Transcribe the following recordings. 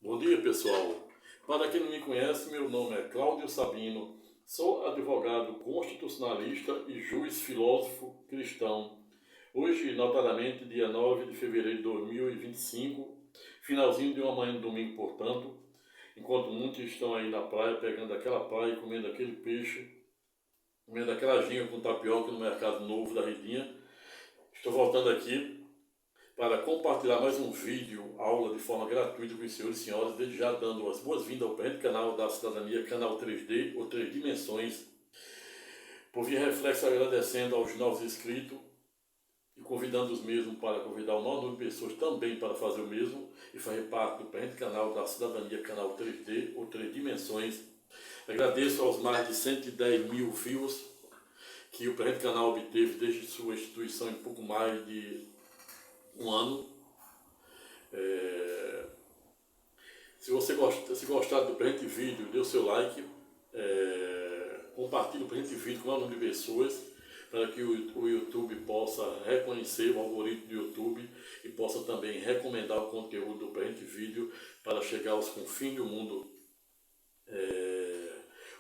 Bom dia, pessoal. Para quem não me conhece, meu nome é Cláudio Sabino, sou advogado constitucionalista e juiz filósofo cristão. Hoje, notadamente, dia 9 de fevereiro de 2025, finalzinho de uma manhã de domingo, portanto, enquanto muitos estão aí na praia, pegando aquela praia, comendo aquele peixe, comendo aquela ginga com tapioca no Mercado Novo da Redinha, estou voltando aqui para compartilhar mais um vídeo, aula de forma gratuita com os senhores e senhoras, desde já dando as boas-vindas ao presente canal da Cidadania, canal 3D ou 3 Dimensões. Por via reflexo, agradecendo aos novos inscritos e convidando os mesmos para convidar o maior número de pessoas também para fazer o mesmo e fazer parte do presente canal da Cidadania, canal 3D ou 3 Dimensões. Agradeço aos mais de 110 mil views que o presente canal obteve desde sua instituição em pouco mais de um ano. Se gostar do presente vídeo, dê o seu like, compartilhe o presente vídeo com o maior número de pessoas para que o YouTube possa reconhecer o algoritmo do YouTube e possa também recomendar o conteúdo do presente vídeo para chegar aos confins do mundo.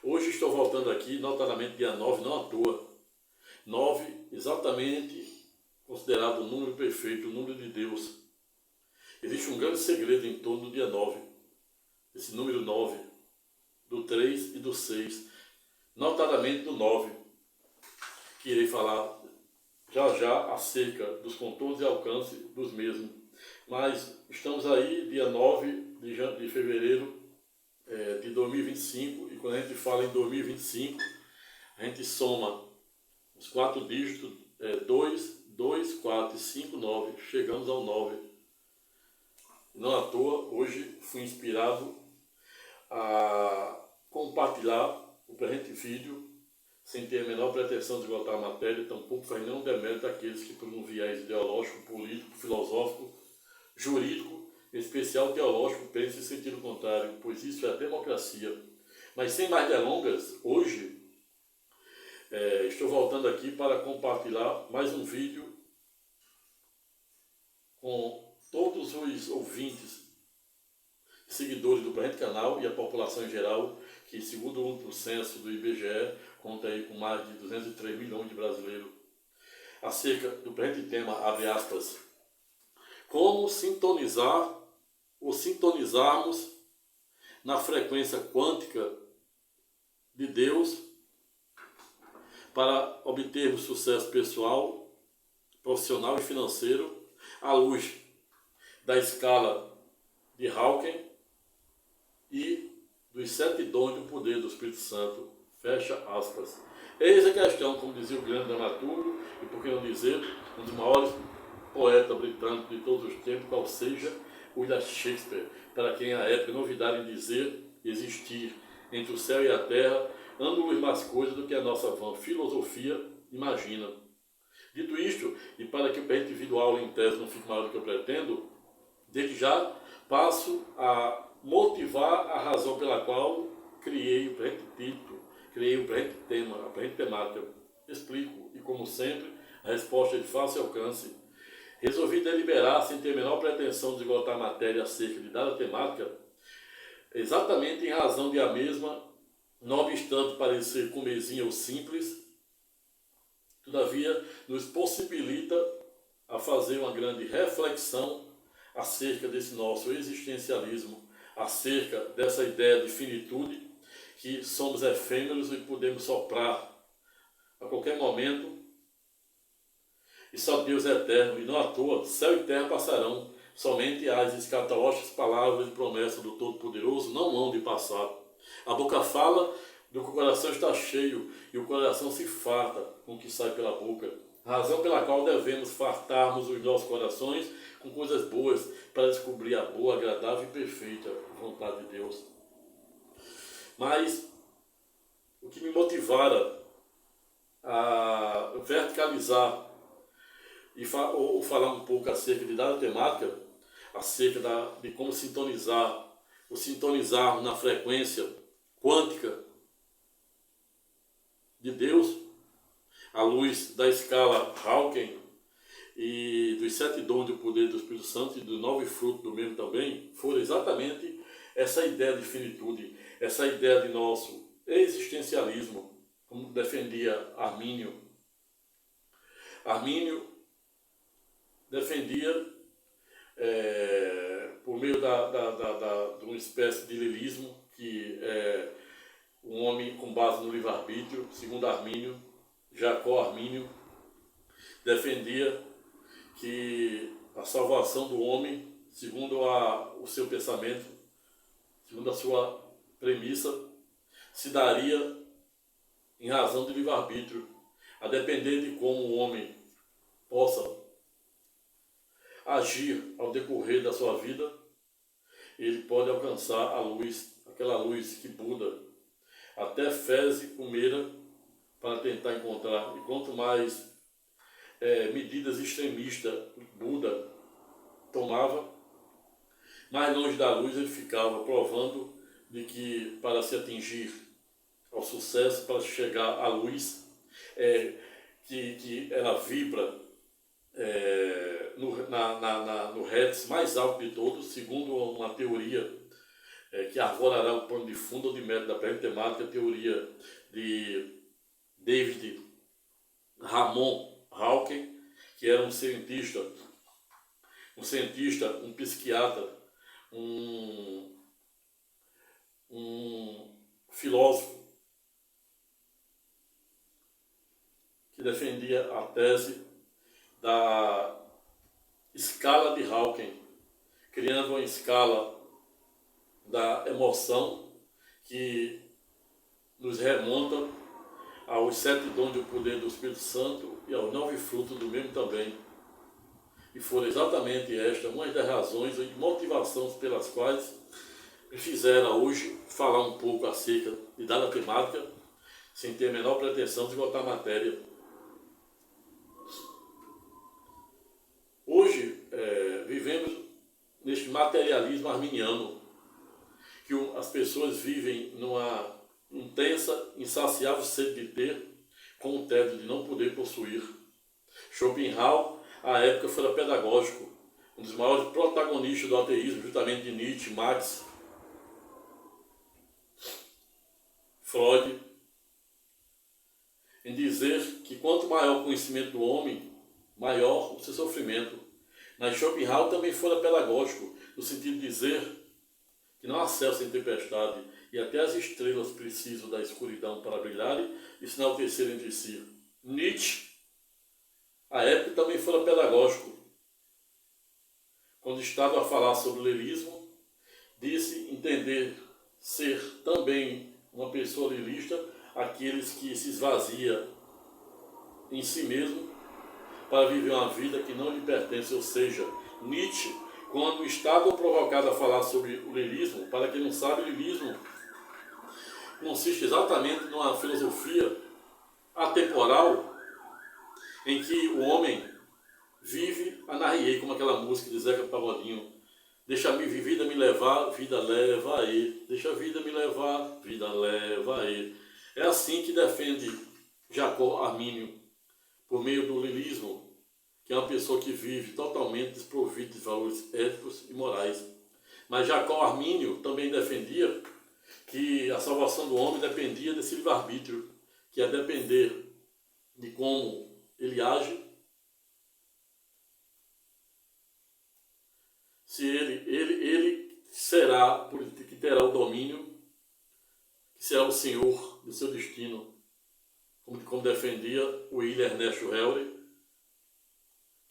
Hoje estou voltando aqui, notadamente dia 9, não à toa. 9, exatamente considerado o número perfeito, o número de Deus. Existe um grande segredo em torno do dia 9, esse número 9, do 3 e do 6, notadamente do 9, que irei falar já acerca dos contornos e alcance dos mesmos. Mas estamos aí, dia 9 de fevereiro de 2025, e quando a gente fala em 2025, a gente soma os 4 dígitos, 2, 2, 4 e 5, 9, chegamos ao 9. Não à toa, hoje fui inspirado a compartilhar o presente vídeo sem ter a menor pretensão de esgotar a matéria, tampouco faz nenhum demérito àqueles que por um viés ideológico, político, filosófico, jurídico, em especial teológico, pensam em sentido contrário, pois isso é a democracia. Mas sem mais delongas, hoje estou voltando aqui para compartilhar mais um vídeo com todos os ouvintes, seguidores do presente canal e a população em geral, que segundo o último censo do IBGE, conta aí com mais de 203 milhões de brasileiros, acerca do presente tema, abre aspas, como sintonizar ou sintonizarmos na frequência quântica de Deus para obtermos sucesso pessoal, profissional e financeiro à luz da escala de Hawking e dos 7 dons do poder do Espírito Santo, fecha aspas. Eis a questão, como dizia o grande dramaturgo, e por que não dizer, um dos maiores poetas britânicos de todos os tempos, qual seja William Shakespeare, para quem a época novidade em dizer existir entre o céu e a terra ângulos mais coisas do que a nossa vã filosofia imagina. Dito isto, e para que o presente vídeo aula em tese não fique maior do que eu pretendo, desde já passo a motivar a razão pela qual criei o presente título, criei o presente tema, a presente temática. Explico, e como sempre, a resposta é de fácil alcance. Resolvi deliberar, sem ter a menor pretensão de esgotar a matéria acerca de dada temática, exatamente em razão de a mesma, não obstante parecer comezinha ou simples, todavia nos possibilita a fazer uma grande reflexão acerca desse nosso existencialismo, acerca dessa ideia de finitude, que somos efêmeros e podemos soprar a qualquer momento, e só Deus é eterno, e não à toa, céu e terra passarão, somente as escatológicas palavras e promessas do Todo-Poderoso não hão de passar. A boca fala do que o coração está cheio, e o coração se farta com o que sai pela boca. Razão pela qual devemos fartarmos os nossos corações com coisas boas, para descobrir a boa, agradável e perfeita vontade de Deus. Mas o que me motivara a verticalizar ou falar um pouco acerca de dada temática, acerca de como sintonizar, ou sintonizar na frequência quântica de Deus, à luz da escala Hawking, e dos 7 dons do poder do Espírito Santo e do 9 frutos do mesmo também, foram exatamente essa ideia de finitude, essa ideia de nosso existencialismo, como defendia Armínio. Armínio defendia, por meio de uma espécie de lilismo, que é um homem com base no livre-arbítrio, segundo Armínio, Jacó Armínio, defendia que a salvação do homem, segundo o seu pensamento, segundo a sua premissa, se daria em razão do livre-arbítrio, a depender de como o homem possa agir ao decorrer da sua vida, ele pode alcançar a luz, aquela luz que Buda até feze comera para tentar encontrar. E quanto mais medidas extremistas Buda tomava, mais longe da luz ele ficava, provando de que para se atingir ao sucesso, para chegar à luz, que ela vibra no hertz mais alto de todos, segundo uma teoria que arvorará o pano de fundo ou de método da presente temática, a teoria de David Ramon Hawking, que era um cientista, um psiquiatra, um filósofo, que defendia a tese da escala de Hawking, criando uma escala da emoção que nos remonta aos 7 dons do poder do Espírito Santo e aos 9 frutos do mesmo também. E foram exatamente estas uma das razões e motivações pelas quais me fizeram hoje falar um pouco acerca de dada temática, sem ter a menor pretensão de esgotar a matéria. Hoje vivemos neste materialismo arminiano, que as pessoas vivem numa intensa, insaciável sede de ter, com o tédio de não poder possuir. Schopenhauer, à época, foi pedagógico, um dos maiores protagonistas do ateísmo, justamente de Nietzsche, Marx, Freud, em dizer que quanto maior o conhecimento do homem, maior o seu sofrimento. Mas Schopenhauer também foi pedagógico, no sentido de dizer que não há céu sem tempestade, e até as estrelas precisam da escuridão para brilharem e se enaltecerem entre si. Nietzsche, à época, também foi pedagógico. Quando estava a falar sobre o lirismo, disse entender ser também uma pessoa lirista aqueles que se esvazia em si mesmo para viver uma vida que não lhe pertence. Ou seja, Nietzsche, quando estava provocado a falar sobre o lirismo, para quem não sabe, o lirismo consiste exatamente numa filosofia atemporal em que o homem vive anarriei, como aquela música de Zeca Pagodinho. Deixa a vida me levar, vida leva aí. Deixa a vida me levar, vida leva aí. É assim que defende Jacó Armínio, por meio do lirismo, que é uma pessoa que vive totalmente desprovida de valores éticos e morais. Mas Jacó Armínio também defendia que a salvação do homem dependia desse livre-arbítrio, que é depender de como ele age, se ele será, que terá o domínio, que será o senhor do seu destino, como defendia o William Ernesto Henry,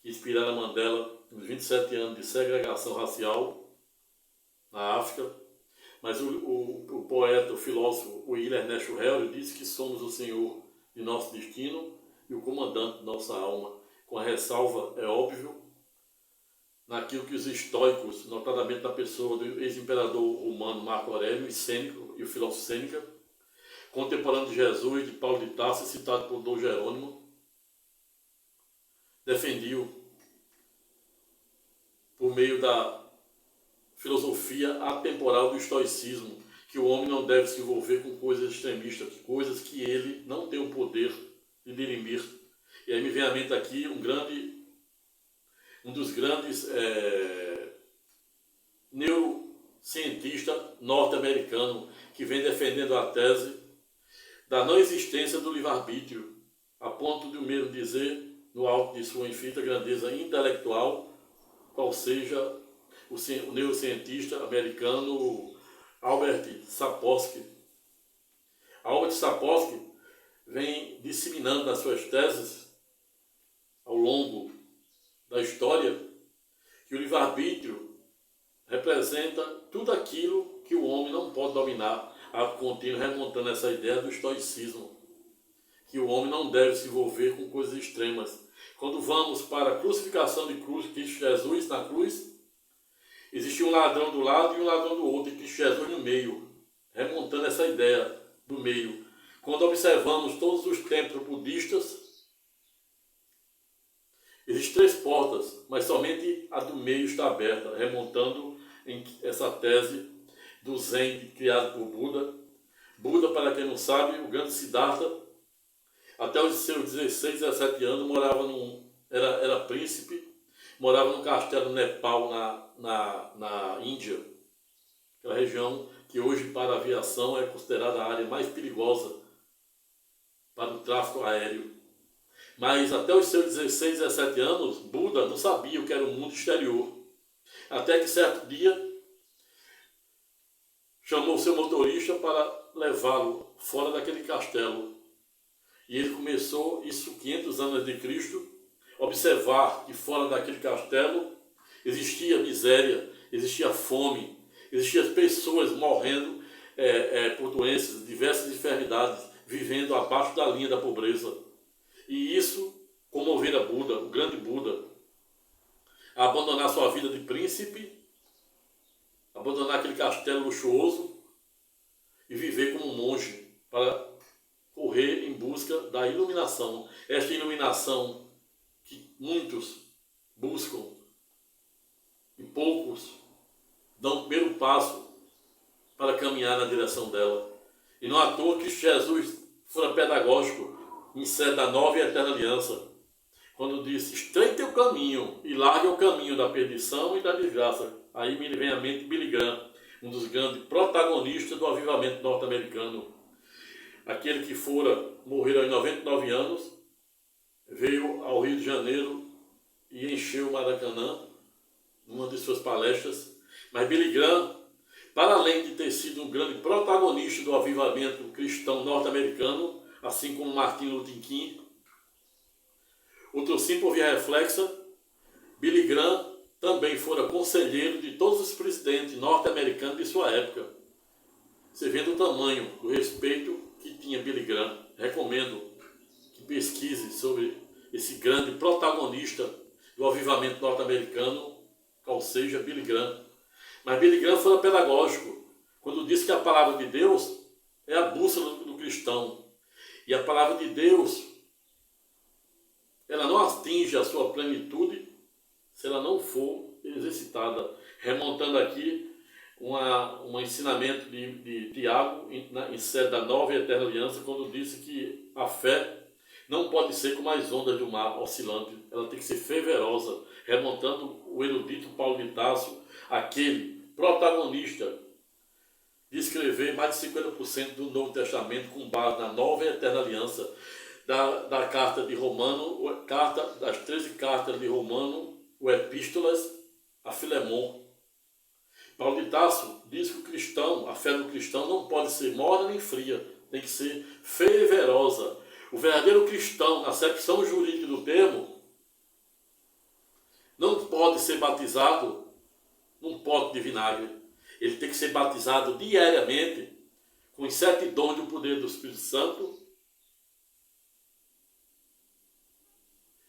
que inspirara Mandela nos 27 anos de segregação racial na África. Mas o poeta, o filósofo William Ernesto Henry disse que somos o senhor de nosso destino e o comandante de nossa alma, com a ressalva, é óbvio, naquilo que os estoicos, notadamente na pessoa do ex-imperador romano Marco Aurélio e o filósofo Sêneca, contemporâneo de Jesus, de Paulo de Tarso, citado por Dom Jerônimo, defendiam por meio da filosofia atemporal do estoicismo, que o homem não deve se envolver com coisas extremistas, coisas que ele não tem o poder de dirimir. E aí me vem à mente aqui um grande um dos grandes neurocientistas norte-americanos, que vem defendendo a tese da não existência do livre-arbítrio, a ponto de o mesmo dizer, no alto de sua infinita grandeza intelectual, qual seja o neurocientista americano Albert Sapolsky. Albert Sapolsky vem disseminando nas suas teses, ao longo da história, que o livre-arbítrio representa tudo aquilo que o homem não pode dominar, a contínuo remontando essa ideia do estoicismo, que o homem não deve se envolver com coisas extremas. Quando vamos para a crucificação de Cristo Jesus na cruz, existia um ladrão do lado e um ladrão do outro, e Cristo Jesus no meio, remontando essa ideia do meio. Quando observamos todos os templos budistas, existem 3 portas, mas somente a do meio está aberta, remontando em essa tese do Zen criado por Buda. Buda, para quem não sabe, o grande Siddhartha, até os seus 16, 17 anos, morava era príncipe, morava num castelo no Nepal, na Índia, aquela região que hoje para a aviação é considerada a área mais perigosa para o tráfego aéreo. Mas até os seus 16, 17 anos, Buda não sabia o que era o mundo exterior. Até que certo dia chamou seu motorista para levá-lo fora daquele castelo. E ele começou, isso 500 anos antes de Cristo, observar que fora daquele castelo existia miséria, existia fome, existiam pessoas morrendo por doenças, diversas enfermidades, vivendo abaixo da linha da pobreza. E isso comovera Buda, o grande Buda, a abandonar sua vida de príncipe, abandonar aquele castelo luxuoso e viver como um monge para correr em busca da iluminação. Esta iluminação que muitos buscam e poucos dão o primeiro passo para caminhar na direção dela. E não à toa que Jesus fora pedagógico em sede da nova e eterna aliança, quando disse: estreite o caminho e largue o caminho da perdição e da desgraça. Aí me vem à mente Billy Graham, um dos grandes protagonistas do avivamento norte-americano. Aquele que morreu aos 99 anos, veio ao Rio de Janeiro e encheu o Maracanã numa de suas palestras. Mas Billy Graham, para além de ter sido um grande protagonista do avivamento cristão norte-americano, assim como Martin Luther King, outro sim por via reflexa, Billy Graham também fora conselheiro de todos os presidentes norte-americanos de sua época. Você vendo o tamanho do respeito que tinha Billy Graham. Recomendo que pesquise sobre esse grande protagonista do avivamento norte-americano, qual seja Billy Graham. Mas Billy Graham foi pedagógico, quando disse que a palavra de Deus é a bússola do cristão. E a palavra de Deus, ela não atinge a sua plenitude se ela não for exercitada. Remontando aqui um ensinamento de Tiago em sede da nova e eterna aliança, quando disse que a fé não pode ser como as ondas do mar oscilante, ela tem que ser fervorosa, remontando o erudito Paulo de Tarso, aquele protagonista de escrever mais de 50% do Novo Testamento com base na nova e eterna aliança, da carta de Romano, das 13 cartas de Romano, o Epístolas a Filemon. Paulo de Tarso diz que o cristão, a fé do cristão não pode ser morna nem fria, tem que ser fervorosa. O verdadeiro cristão, na acepção jurídica do termo, não pode ser batizado num pote de vinagre. Ele tem que ser batizado diariamente com os 7 dons do poder do Espírito Santo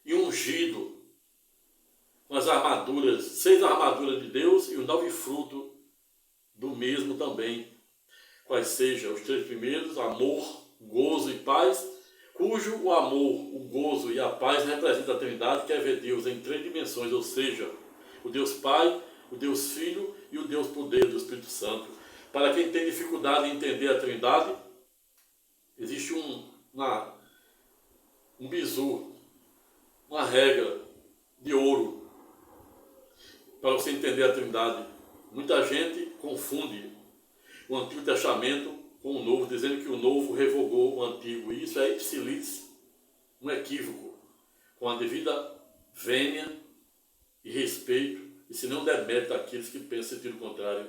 e ungido com as armaduras, 6 armaduras de Deus e os 9 frutos do mesmo também. Quais sejam os 3 primeiros: amor, gozo e paz, cujo o amor, o gozo e a paz representam a Trindade, que é ver Deus em 3 dimensões, ou seja, o Deus Pai, o Deus Filho e o Deus Poder do Espírito Santo. Para quem tem dificuldade em entender a Trindade, existe um bizu, uma regra de ouro, para você entender a Trindade. Muita gente confunde o Antigo Testamento com o Novo, dizendo que o Novo revogou o Antigo. E isso é ipsilitz, um equívoco, com a devida vênia e respeito, e se não demérito àqueles que pensam sentido contrário.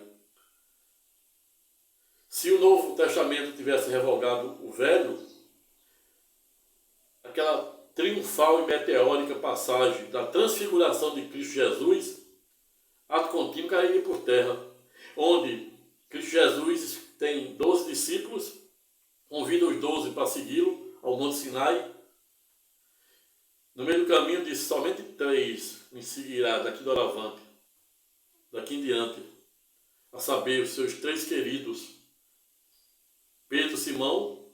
Se o Novo Testamento tivesse revogado o Velho, aquela triunfal e meteórica passagem da transfiguração de Cristo Jesus, ato contínuo cairia por terra, onde Cristo Jesus tem 12 discípulos, convida os 12 para segui-lo ao Monte Sinai. No meio do caminho disse: somente 3 me seguirá daqui do Aravante, daqui em diante, a saber, os seus 3 queridos, Pedro, Simão,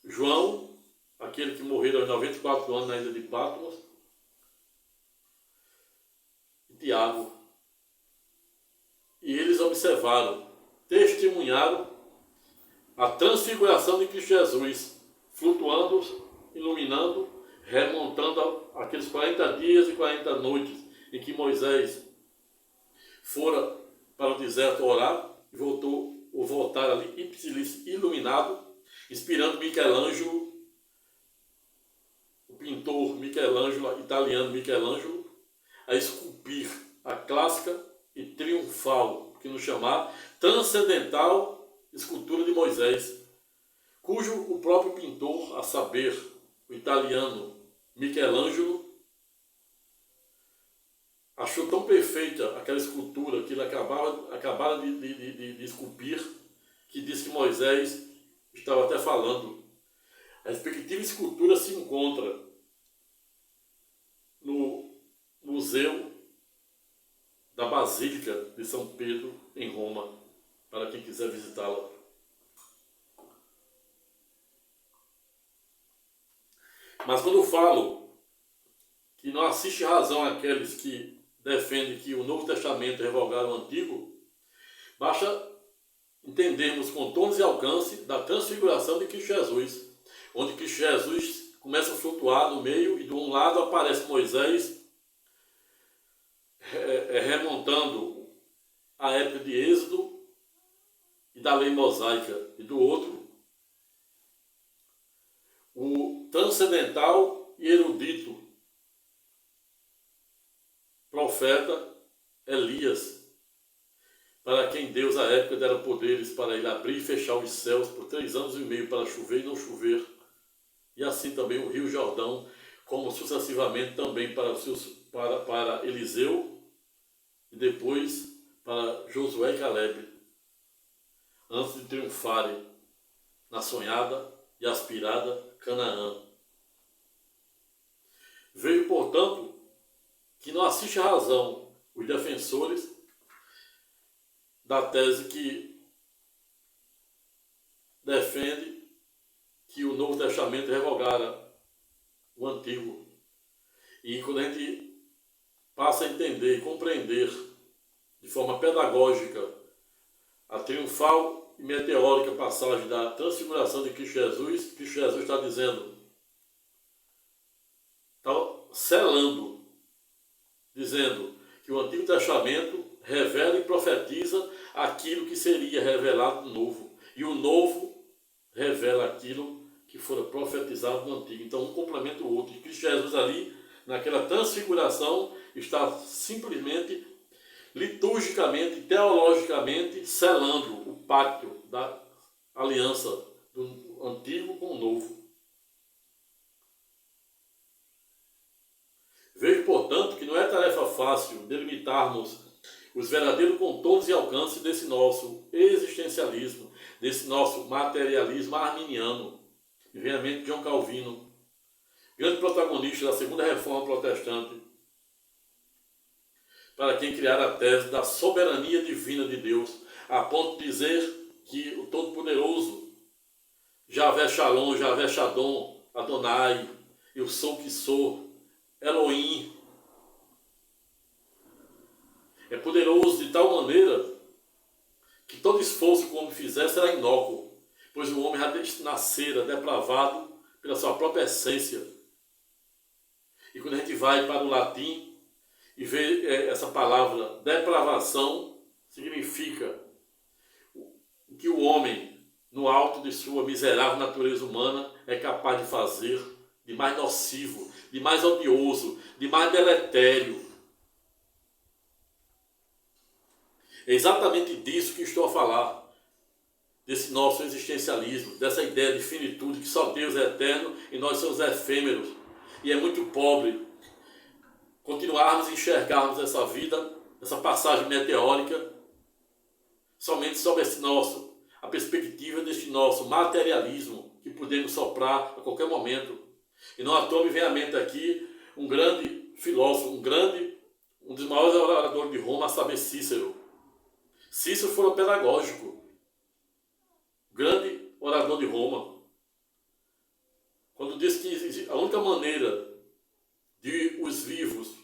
João, aquele que morreu aos 94 anos na ilha de Patmos, e Tiago. E eles observaram, testemunharam a transfiguração de Cristo Jesus, flutuando, iluminando, remontando aqueles 40 dias e 40 noites em que Moisés fora para o deserto orar e voltar ali ipsilitz iluminado, inspirando Michelangelo, o pintor Michelangelo, italiano Michelangelo, a esculpir a clássica e triunfal, que nos chamar, transcendental escultura de Moisés, cujo o próprio pintor, a saber, o italiano Michelangelo, achou tão perfeita aquela escultura que ele acabara de esculpir, que diz que Moisés estava até falando. A respectiva escultura se encontra no Museu da Basílica de São Pedro, em Roma, para quem quiser visitá-la. Mas quando eu falo que não assiste razão àqueles que defendem que o Novo Testamento revogaram o Antigo, basta entendermos contornos e alcance da transfiguração de Cristo Jesus, onde Cristo Jesus começa a flutuar no meio e de um lado aparece Moisés remontando a época de Êxodo e da lei mosaica, e do outro o transcendental e erudito profeta Elias, para quem Deus à época dera poderes para ele abrir e fechar os céus por 3 anos e meio para chover e não chover, e assim também o rio Jordão, como sucessivamente também para Eliseu e depois para Josué e Caleb, antes de triunfarem na sonhada e aspirada Canaã. Vejo, portanto, que não assiste a razão os defensores da tese que defende que o Novo Testamento revogara o Antigo. E quando a gente passa a entender e compreender de forma pedagógica a triunfal e meteórica passagem da transfiguração de Cristo Jesus está dizendo, está selando, dizendo que o Antigo Testamento revela e profetiza aquilo que seria revelado no Novo, e o Novo revela aquilo que fora profetizado no Antigo. Então um complementa o outro, e Cristo Jesus ali, naquela transfiguração, está simplesmente, liturgicamente, teologicamente, selando o pacto da aliança do Antigo com o Novo. Vejo, portanto, que não é tarefa fácil delimitarmos os verdadeiros contornos e alcances desse nosso existencialismo, desse nosso materialismo arminiano, que vem à mente de João Calvino, grande protagonista da segunda reforma protestante, para quem criara a tese da soberania divina de Deus, a ponto de dizer que o Todo-Poderoso, Javé Shalom, Javé Shadom, Adonai, eu sou o que sou, Elohim, é poderoso de tal maneira que todo esforço que o homem fizer será inócuo, pois o homem já nascera depravado pela sua própria essência. E quando a gente vai para o latim e ver essa palavra depravação significa o que o homem, no alto de sua miserável natureza humana, é capaz de fazer de mais nocivo, de mais odioso, de mais deletério. É exatamente disso que estou a falar, desse nosso existencialismo, dessa ideia de finitude, que só Deus é eterno e nós somos efêmeros. E é muito pobre continuarmos a enxergarmos essa vida, essa passagem meteórica, somente sob a perspectiva deste nosso materialismo, que podemos soprar a qualquer momento. E não à toa me vem à mente aqui um grande filósofo, um dos maiores oradores de Roma, a saber, Cícero. Cícero foi um pedagógico, grande orador de Roma, quando disse que a única maneira de os vivos,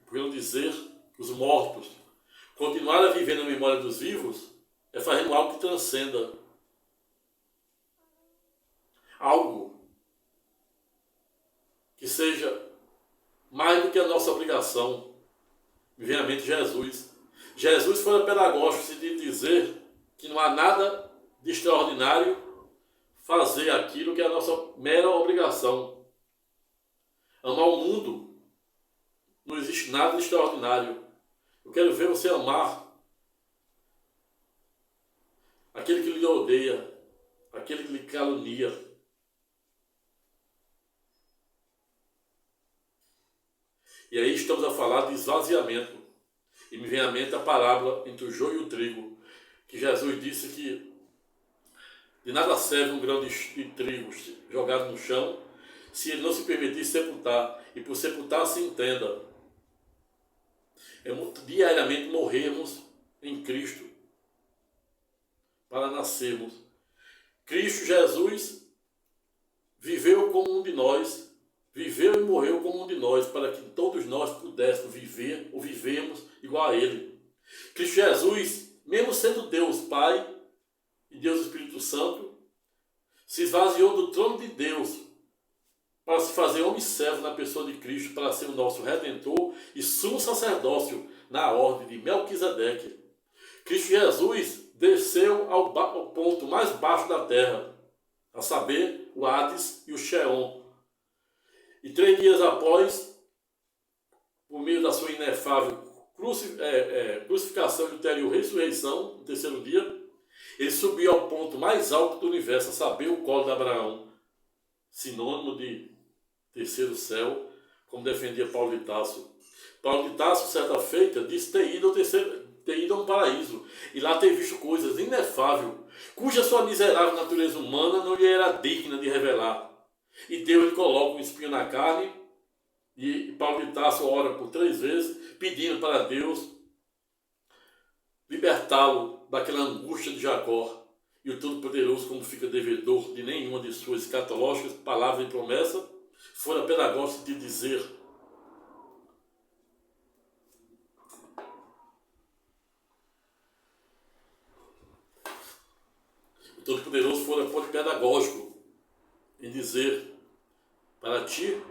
por não dizer os mortos, continuar a viver na memória dos vivos, é fazendo algo que transcenda. Algo que seja mais do que a nossa obrigação. Me vem à mente Jesus. Jesus foi pedagógico de dizer que não há nada de extraordinário fazer aquilo que é a nossa mera obrigação. Amar o mundo, não existe nada de extraordinário. Eu quero ver você amar aquele que lhe odeia, aquele que lhe calunia. E aí estamos a falar de esvaziamento. E me vem à mente a parábola entre o joio e o trigo, que Jesus disse que de nada serve um grão de trigo jogado no chão, se ele não se permitir sepultar. E por sepultar se entenda, diariamente morrermos em Cristo, para nascermos. Cristo Jesus viveu como um de nós, viveu e morreu como um de nós, para que todos nós pudéssemos viver ou vivemos igual a Ele. Cristo Jesus, mesmo sendo Deus Pai e Deus Espírito Santo, se esvaziou do trono de Deus para se fazer homem servo na pessoa de Cristo, para ser o nosso Redentor e sumo sacerdócio na ordem de Melquisedeque. Cristo Jesus desceu ao ponto mais baixo da terra, a saber, o Hades e o Sheol. E 3 dias após, por meio da sua inefável crucificação e ulterior ressurreição, no 3º dia, ele subiu ao ponto mais alto do universo, a saber, o colo de Abraão, sinônimo de terceiro céu, como defendia Paulo de Tarso. Paulo de Tarso, certa feita, disse ter ido a um paraíso, e lá ter visto coisas inefáveis, cuja sua miserável natureza humana não lhe era digna de revelar. E Deus lhe coloca um espinho na carne, e Paulo de Tarso ora por 3 vezes, pedindo para Deus libertá-lo daquela angústia de Jacó. E o Todo-Poderoso, como fica devedor de nenhuma de suas escatológicas palavras de promessa, fora pedagógico de dizer: o Todo-Poderoso fora pedagógico em dizer: para ti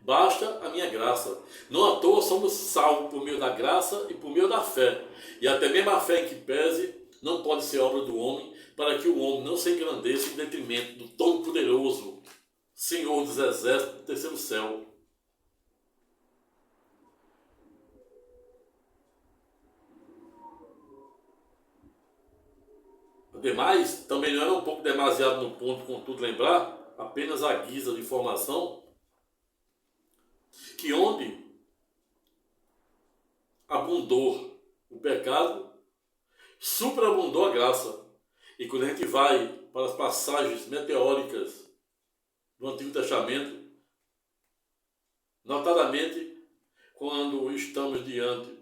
basta a minha graça. Não à toa somos salvos por meio da graça e por meio da fé. E até mesmo a fé em que pese não pode ser obra do homem, para que o homem não se engrandeça em detrimento do Todo-Poderoso, Senhor dos Exércitos do terceiro céu. Ademais, também não era um pouco demasiado no ponto, contudo, lembrar, apenas a guisa de informação, que onde abundou o pecado, superabundou a graça. E quando a gente vai para as passagens meteóricas do Antigo Testamento, notadamente quando estamos diante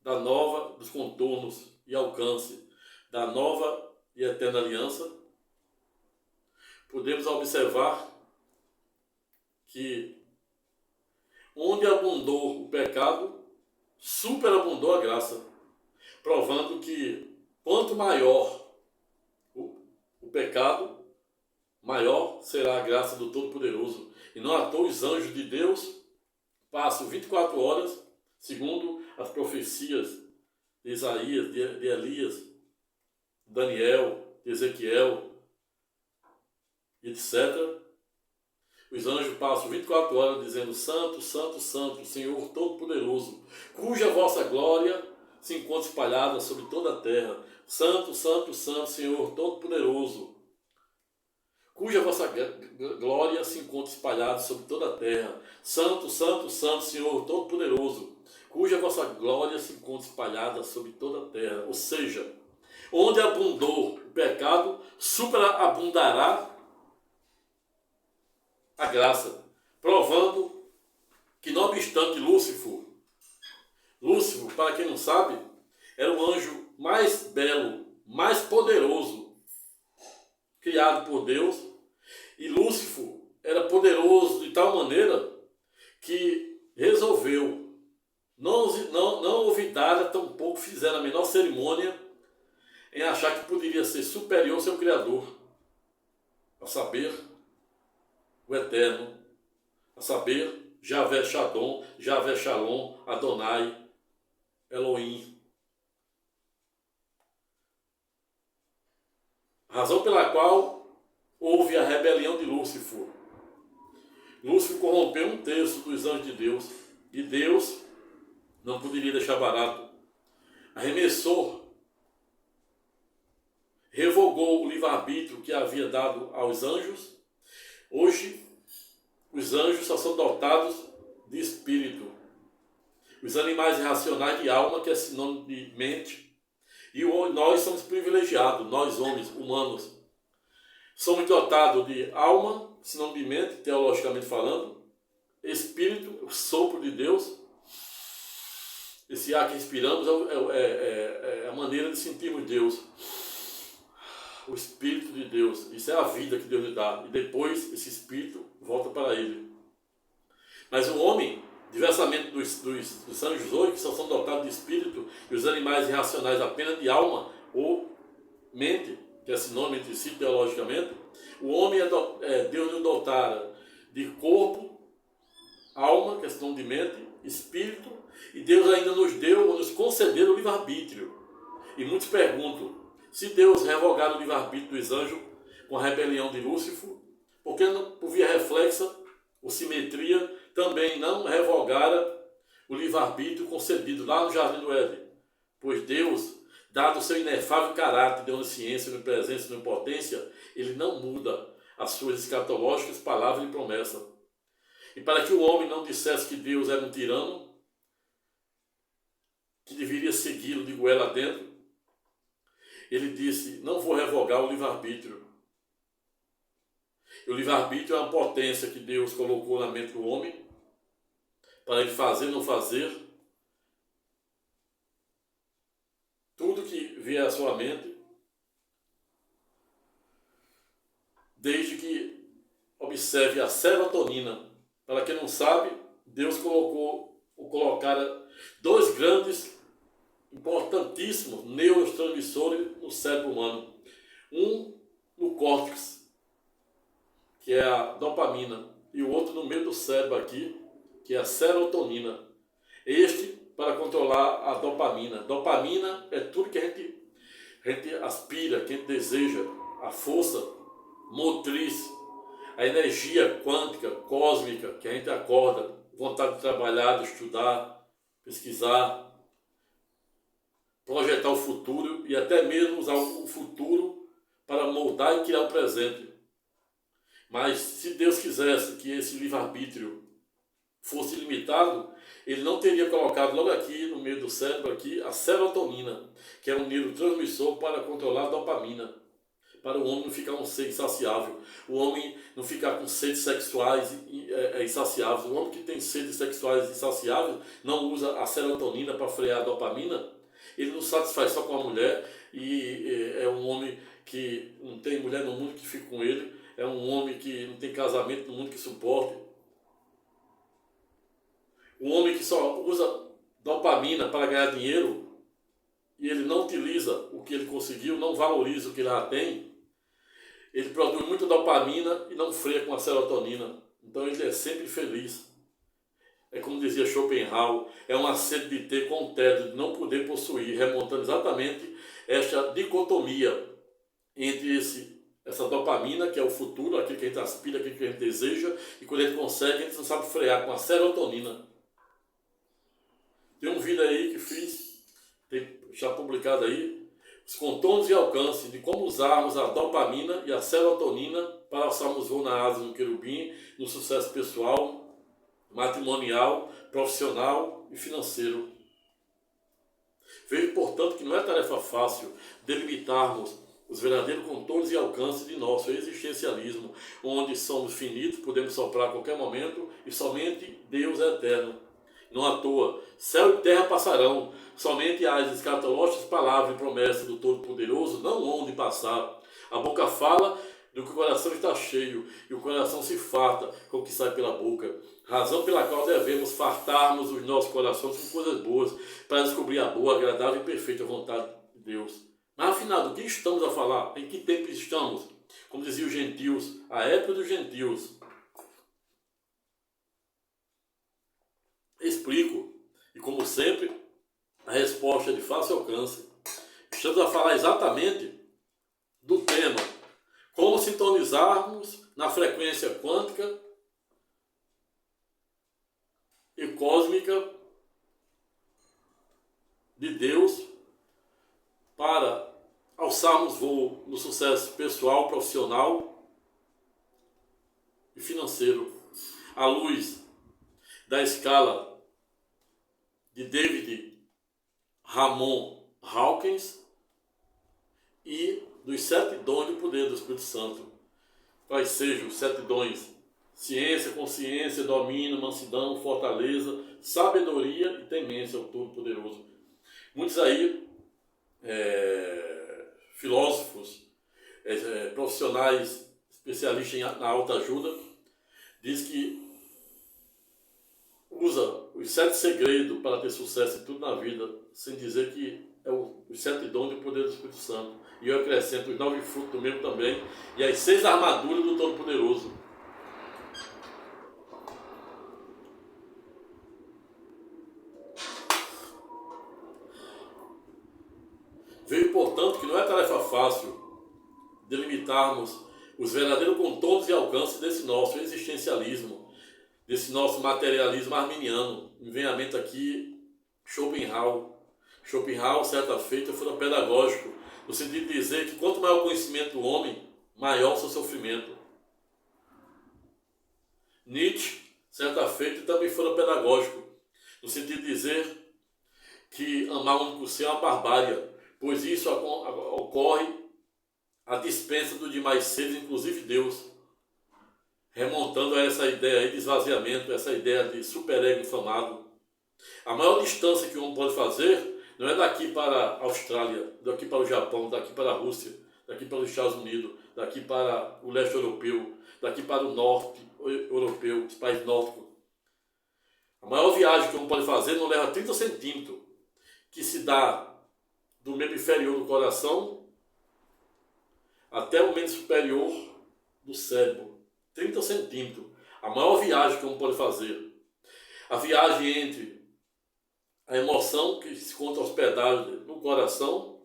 da nova, dos contornos e alcance da nova e eterna aliança, podemos observar que onde abundou o pecado, superabundou a graça, provando que quanto maior o pecado, maior será a graça do Todo-Poderoso. E não à toa os anjos de Deus passam 24 horas, segundo as profecias de Isaías, de Elias, Daniel, de Ezequiel, etc. Os anjos passam 24 horas dizendo: Santo, Santo, Santo, Senhor Todo-Poderoso, cuja vossa glória se encontra espalhada sobre toda a terra. Santo, Santo, Santo, Senhor Todo-Poderoso, cuja vossa glória se encontra espalhada sobre toda a terra. Santo, Santo, Santo, Senhor Todo-Poderoso, cuja vossa glória se encontra espalhada sobre toda a terra. Ou seja, onde abundou o pecado, superabundará a graça, provando que, não obstante Lúcifer, para quem não sabe, era o anjo mais belo, mais poderoso criado por Deus, e Lúcifer era poderoso de tal maneira que resolveu não ouvidar, tampouco fizeram a menor cerimônia em achar que poderia ser superior ao seu Criador, a saber, o Eterno, a saber, Javé Shadom, Javé Shalom, Adonai, Elohim. Razão pela qual houve a rebelião de Lúcifer. Lúcifer corrompeu 1/3 dos anjos de Deus, e Deus não poderia deixar barato. Arremessou, revogou o livre-arbítrio que havia dado aos anjos. Hoje, os anjos só são dotados de espírito. Os animais irracionais de alma, que é sinônimo de mente. E nós somos privilegiados, nós homens, humanos. Somos dotados de alma, sinônimo de mente, teologicamente falando. Espírito, o sopro de Deus. Esse ar que respiramos é a maneira de sentirmos Deus. O Espírito de Deus, isso é a vida que Deus lhe dá, e depois esse Espírito volta para ele. Mas o homem, diversamente dos anjos hoje, que só são dotados de Espírito, e os animais irracionais apenas de alma ou mente, que é sinônimo entre si teologicamente, o homem Deus nos dotara de corpo, alma, que é sinônimo de mente, Espírito, e Deus ainda nos concedeu o livre-arbítrio. E muitos perguntam: se Deus revogar o livre-arbítrio dos anjos com a rebelião de Lúcifer, por que não, por via reflexa ou simetria, também não revogara o livre-arbítrio concedido lá no Jardim do Éden? Pois Deus, dado o seu inefável caráter de onisciência, de presença e de onipotência, ele não muda as suas escatológicas palavras e promessas. E para que o homem não dissesse que Deus era um tirano, que deveria segui-lo de goela dentro, ele disse: não vou revogar o livre-arbítrio. E o livre-arbítrio é uma potência que Deus colocou na mente do homem para ele fazer ou não fazer tudo que vier à sua mente, desde que observe a serotonina. Para quem não sabe, Deus colocara dois grandes, importantíssimos neurotransmissores no cérebro humano. Um no córtex, que é a dopamina, e o outro no meio do cérebro aqui, que é a serotonina. Este para controlar a dopamina. Dopamina é tudo que a gente aspira, que a gente deseja, a força motriz, a energia quântica, cósmica, que a gente acorda, vontade de trabalhar, de estudar, pesquisar, projetar o futuro e até mesmo usar o futuro para moldar e criar o presente. Mas se Deus quisesse que esse livre-arbítrio fosse limitado, ele não teria colocado logo aqui no meio do cérebro aqui a serotonina, que é um neurotransmissor para controlar a dopamina, para o homem não ficar um ser insaciável, o homem não ficar com sedes sexuais insaciáveis. O homem que tem sedes sexuais insaciáveis não usa a serotonina para frear a dopamina, ele não satisfaz só com a mulher, e é um homem que não tem mulher no mundo que fique com ele, é um homem que não tem casamento no mundo que suporte. Um homem que só usa dopamina para ganhar dinheiro e ele não utiliza o que ele conseguiu, não valoriza o que ele já tem, ele produz muita dopamina e não freia com a serotonina. Então ele é sempre feliz. é como dizia Schopenhauer, é uma sede de ter com o tédio de não poder possuir, remontando exatamente esta dicotomia entre essa dopamina, que é o futuro, aquilo que a gente aspira, aquilo que a gente deseja, e quando a gente consegue, a gente não sabe frear com a serotonina. Tem um vídeo aí que fiz, tem já publicado aí, os contornos e alcance de como usarmos a dopamina e a serotonina para alçarmos voo na asa do querubim, no sucesso pessoal, matrimonial, profissional e financeiro. Vejo, portanto, que não é tarefa fácil delimitarmos os verdadeiros contornos e alcances de nosso existencialismo, onde somos finitos, podemos soprar a qualquer momento e somente Deus é eterno. Não à toa, céu e terra passarão, somente as escatológicas palavras e promessas do Todo-Poderoso não hão de passar. A boca fala do que o coração está cheio, e o coração se farta com o que sai pela boca. Razão pela qual devemos fartarmos os nossos corações com coisas boas, para descobrir a boa, agradável e perfeita vontade de Deus. Mas afinal, do que estamos a falar? Em que tempo estamos? Como diziam os gentios, a época dos gentios. Explico, e como sempre, a resposta é de fácil alcance. Estamos a falar exatamente do tema: como sintonizarmos na frequência quântica e cósmica de Deus para alçarmos voo no sucesso pessoal, profissional e financeiro, à luz da escala de David Ramon Hawkins e dos 7 dons do poder do Espírito Santo. Quais sejam os 7 dons? Ciência, consciência, domínio, mansidão, fortaleza, sabedoria e temência ao Todo-Poderoso. Muitos aí, filósofos, profissionais, especialistas na autoajuda, diz que usa os 7 segredos para ter sucesso em tudo na vida, sem dizer que é os 7 dons do poder do Espírito Santo. E eu acrescento os 9 frutos do mesmo também, e as 6 armaduras do Todo-Poderoso. Vejo, portanto, que não é tarefa fácil delimitarmos os verdadeiros contornos e alcances desse nosso existencialismo, desse nosso materialismo arminiano. Me vem à mente aqui Schopenhauer. Schopenhauer, certa feita, foi pedagógico, no sentido de dizer que quanto maior o conhecimento do homem, maior o seu sofrimento. Nietzsche, certa feita, também foi pedagógico, no sentido de dizer que amar um único ser é uma barbárie, pois isso ocorre à dispensa dos demais seres, inclusive Deus, remontando a essa ideia de esvaziamento, essa ideia de superego inflamado. A maior distância que o homem pode fazer não é daqui para a Austrália, daqui para o Japão, daqui para a Rússia, daqui para os Estados Unidos, daqui para o leste europeu, daqui para o norte europeu, os países nórdicos. A maior viagem que o homem pode fazer não leva 30 centímetros, que se dá do membro inferior do coração até o membro superior do cérebro. 30 centímetros. A maior viagem que o homem pode fazer. A viagem entre a emoção que se encontra hospedada no coração,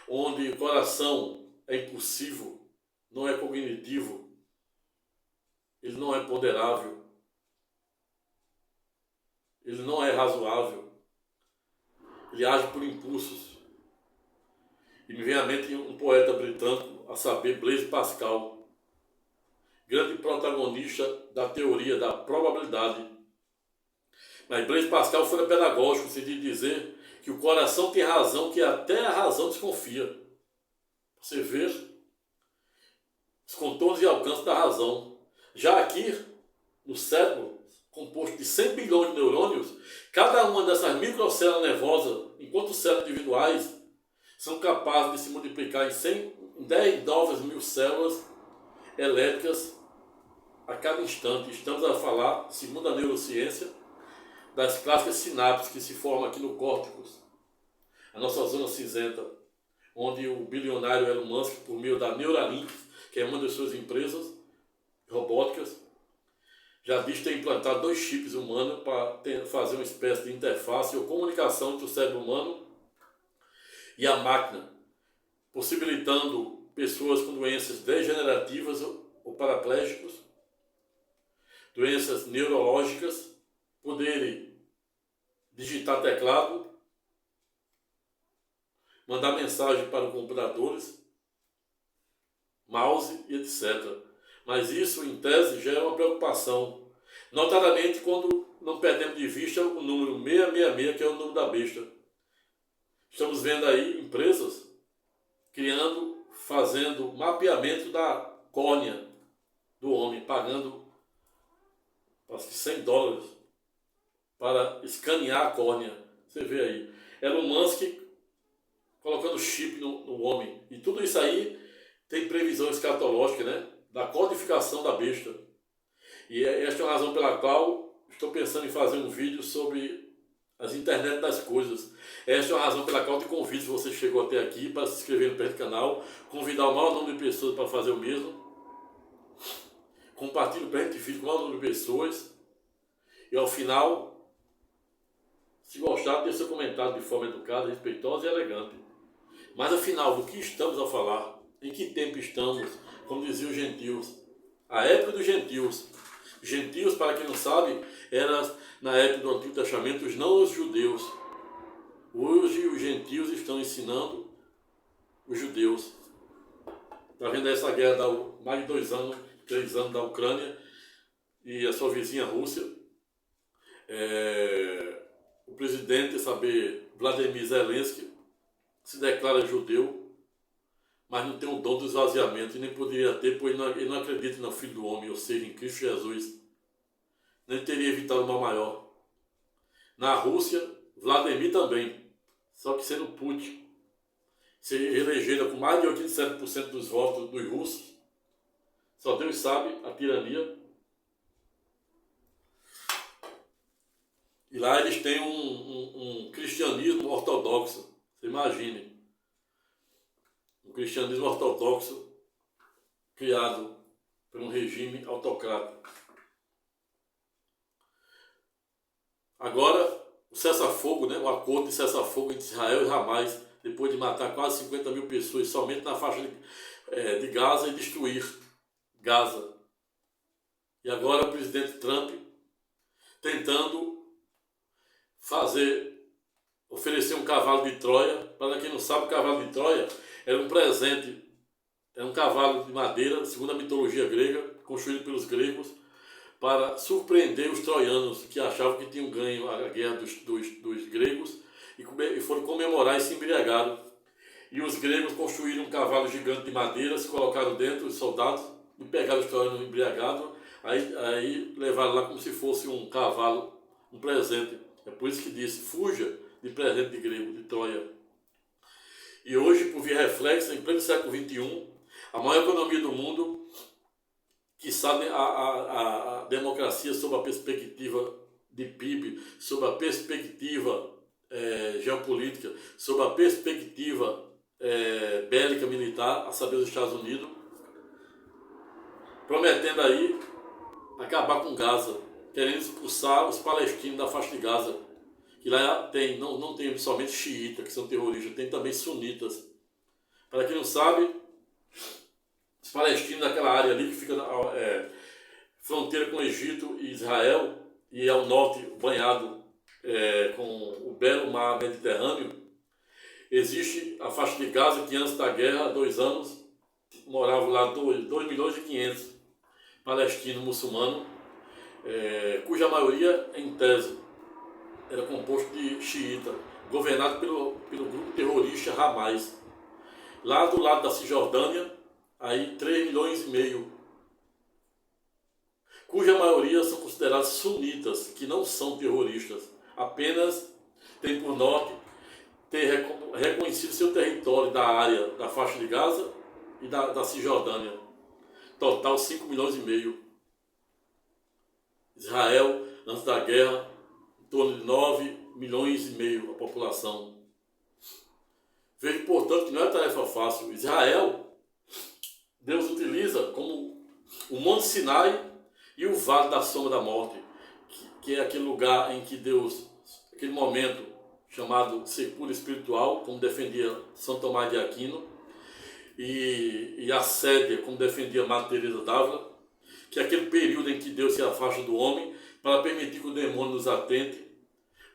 onde o coração é impulsivo, não é cognitivo, ele não é ponderável, ele não é razoável, ele age por impulsos. E me vem à mente um poeta britânico, a saber, Blaise Pascal, grande protagonista da teoria da probabilidade. Mas Blaise Pascal foi pedagógico, no sentido de dizer que o coração tem razão, que até a razão desconfia. Você vê os contornos e alcances da razão. Já aqui, no cérebro, composto de 100 bilhões de neurônios, cada uma dessas microcélulas nervosas, enquanto células individuais, são capazes de se multiplicar em 10 novas mil células elétricas a cada instante. Estamos a falar, segundo a neurociência, das clássicas sinapses que se formam aqui no córtex, a nossa zona cinzenta, onde o bilionário Elon Musk, por meio da Neuralink, que é uma das suas empresas robóticas, já diz ter implantado 2 chips humanos para fazer uma espécie de interface ou comunicação entre o cérebro humano e a máquina, possibilitando pessoas com doenças degenerativas ou paraplégicos, doenças neurológicas, poderem digitar teclado, mandar mensagem para os computadores, mouse e etc. Mas isso, em tese, gera uma preocupação, notadamente quando não perdemos de vista o número 666, que é o número da besta. Estamos vendo aí empresas fazendo mapeamento da córnea do homem, pagando acho que $100 para escanear a córnea. Você vê aí. Elon Musk colocando chip no homem. E tudo isso aí tem previsão escatológica, né? Da codificação da besta. E esta é a razão pela qual estou pensando em fazer um vídeo sobre as internet das coisas. Esta é a razão pela qual te convido, se você chegou até aqui, para se inscrever no canal, convidar o maior número de pessoas para fazer o mesmo. Compartilhe o presente vídeo com o maior número de pessoas. E ao final, se gostar, deixe seu comentário de forma educada, respeitosa e elegante. Mas afinal, do que estamos a falar? Em que tempo estamos? Como diziam os gentios. A época dos gentios. Gentios, para quem não sabe, era na época do Antigo Testamento os judeus. Hoje os gentios estão ensinando os judeus. Está vendo essa guerra há mais de 2 anos, 3 anos da Ucrânia e a sua vizinha Rússia. O presidente, Vladimir Zelensky, se declara judeu, mas não tem o dom do esvaziamento e nem poderia ter, pois ele não acredita no Filho do Homem, ou seja, em Cristo Jesus. Nem teria evitado uma maior. Na Rússia, Vladimir também, só que sendo Putin, se elegeram com mais de 87% dos votos dos russos. Só Deus sabe a tirania. E lá eles têm um cristianismo ortodoxo. Você imagine. Um cristianismo ortodoxo criado por um regime autocrático. Agora, o cessar-fogo, né, o acordo de cessar-fogo entre Israel e Hamas, depois de matar quase 50 mil pessoas somente na faixa de Gaza e destruir Gaza. E agora o presidente Trump tentando oferecer um cavalo de Troia. Para quem não sabe, o cavalo de Troia era um presente, era um cavalo de madeira, segundo a mitologia grega, construído pelos gregos, para surpreender os troianos, que achavam que tinham ganho a guerra dos gregos, e foram comemorar e se embriagaram. E os gregos construíram um cavalo gigante de madeira, se colocaram dentro, os soldados, e pegaram os troianos embriagados, aí levaram lá como se fosse um cavalo, um presente. É por isso que disse, fuja de presente de grego, de Troia. E hoje, por via reflexa, em pleno século XXI, a maior economia do mundo, que sabe a democracia sob a perspectiva de PIB, sob a perspectiva geopolítica, sob a perspectiva bélica militar, a saber, os Estados Unidos, prometendo aí acabar com Gaza, querendo expulsar os palestinos da faixa de Gaza, que lá não tem somente xiitas, que são terroristas, tem também sunitas. Para quem não sabe, os palestinos daquela área ali que fica na fronteira com o Egito e Israel, e ao norte banhado com o belo mar Mediterrâneo, existe a faixa de Gaza que antes da guerra, há 2 anos, moravam lá 2.500.000 palestinos muçulmanos, cuja maioria, em tese, era composto de xiita, governado pelo grupo terrorista Hamas. Lá do lado da Cisjordânia, aí 3,5 milhões, cuja maioria são considerados sunitas, que não são terroristas, apenas tem por norte ter reconhecido seu território da área da faixa de Gaza e da Cisjordânia. Total 5,5 milhões. Israel, antes da guerra, em torno de 9,5 milhões a população. Veja, portanto, que não é tarefa fácil. Israel, Deus utiliza como o Monte Sinai e o vale da sombra da morte, que é aquele lugar em que Deus, aquele momento chamado sepulcro espiritual, como defendia São Tomás de Aquino, e a sédia, como defendia Madre Teresa d'Ávila, que é aquele período em que Deus se afasta do homem para permitir que o demônio nos atente,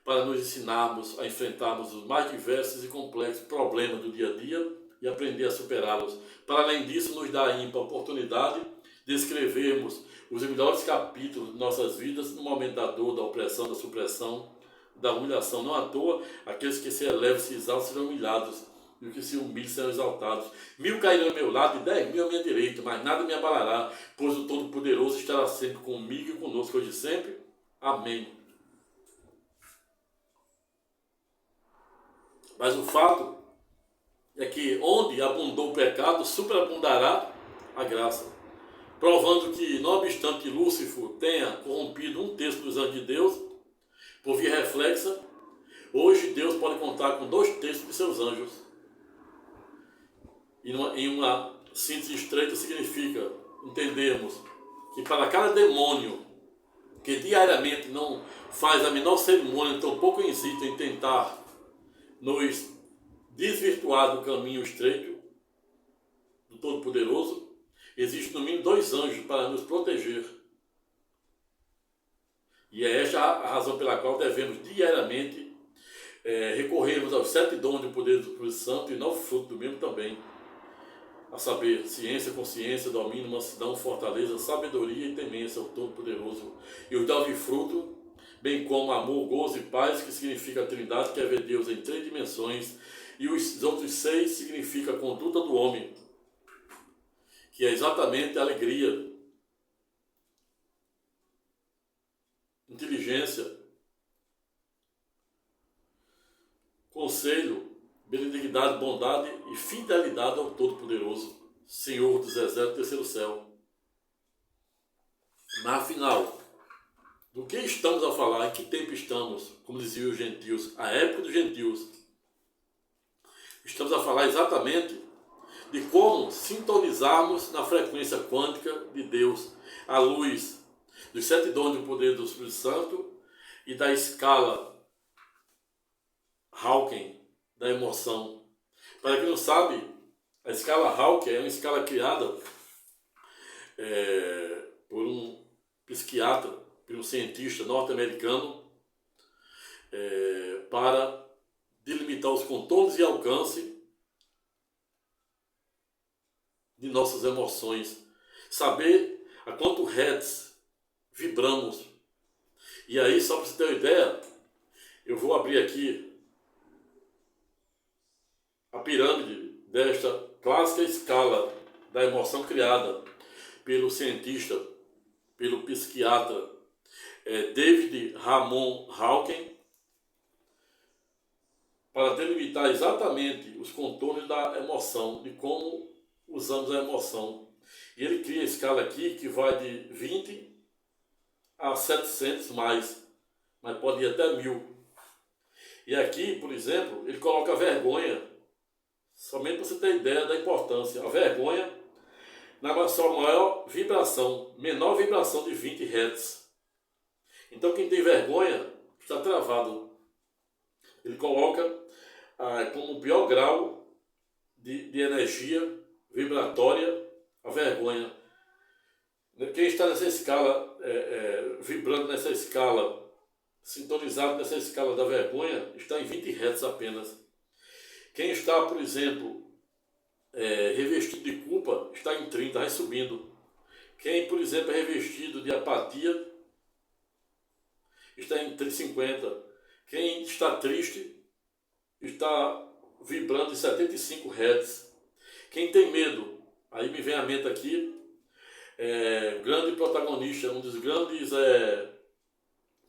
para nos ensinarmos a enfrentarmos os mais diversos e complexos problemas do dia a dia e aprender a superá-los. Para além disso, nos dá a ímpar oportunidade de escrevermos os melhores capítulos de nossas vidas no momento da dor, da opressão, da supressão, da humilhação. Não à toa, aqueles que se elevam e se exaltam serão humilhados, e os que se humilham serão exaltados. 1000 cairão ao meu lado e 10.000 à minha direita, mas nada me abalará, pois o Todo-Poderoso estará sempre comigo e conosco hoje e sempre. Amém. Mas o fato é que onde abundou o pecado, superabundará a graça. Provando que, não obstante que Lúcifer tenha corrompido 1/3 dos anjos de Deus, por via reflexa, hoje Deus pode contar com 2/3 de seus anjos. E em uma síntese estreita significa entendermos que para cada demônio que diariamente não faz a menor cerimônia, tão pouco hesita em tentar nos desvirtuar do caminho estreito do Todo-Poderoso, existe no mínimo 2 anjos para nos proteger. E é esta a razão pela qual devemos diariamente recorrermos aos 7 dons do poder do Espírito Santo e 9 frutos do mesmo também, a saber, ciência, consciência, domínio, mansidão, fortaleza, sabedoria e temência ao Todo-Poderoso. E os 9 frutos, bem como amor, gozo e paz, que significa a Trindade, que é ver Deus em 3 dimensões, e os outros 6 significa a conduta do homem, que é exatamente a alegria, inteligência, conselho, benignidade, bondade e fidelidade ao Todo-Poderoso, Senhor dos Exércitos, terceiro céu. Mas afinal, do que estamos a falar? Em que tempo estamos? Como diziam os gentios, a época dos gentios. Estamos a falar exatamente de como sintonizarmos na frequência quântica de Deus, à luz dos 7 dons do poder do Espírito Santo e da escala Hawking da emoção. Para quem não sabe, a escala Hawking é uma escala criada por um psiquiatra, por um cientista norte-americano, para delimitar os contornos e alcance de nossas emoções, saber a quanto hertz vibramos. E aí, só para você ter uma ideia, eu vou abrir aqui a pirâmide desta clássica escala da emoção criada pelo cientista, pelo psiquiatra David Ramon Hawking, para delimitar exatamente os contornos da emoção, de como usamos a emoção. E ele cria a escala aqui que vai de 20 a 700 mais, mas pode ir até 1000. E aqui, por exemplo, ele coloca a vergonha, somente para você ter ideia da importância. A vergonha na sua maior vibração, menor vibração de 20 Hz. Então quem tem vergonha está travado. Ele coloca como o pior grau de energia vibratória a vergonha. Quem está nessa escala, vibrando nessa escala, sintonizado nessa escala da vergonha, está em 20 Hz apenas. Quem está, por exemplo, revestido de culpa, está em 30, vai subindo. Quem, por exemplo, é revestido de apatia, está em 50. Quem está triste, está vibrando em 75 Hz. Quem tem medo, aí me vem à mente aqui, grande protagonista, um dos grandes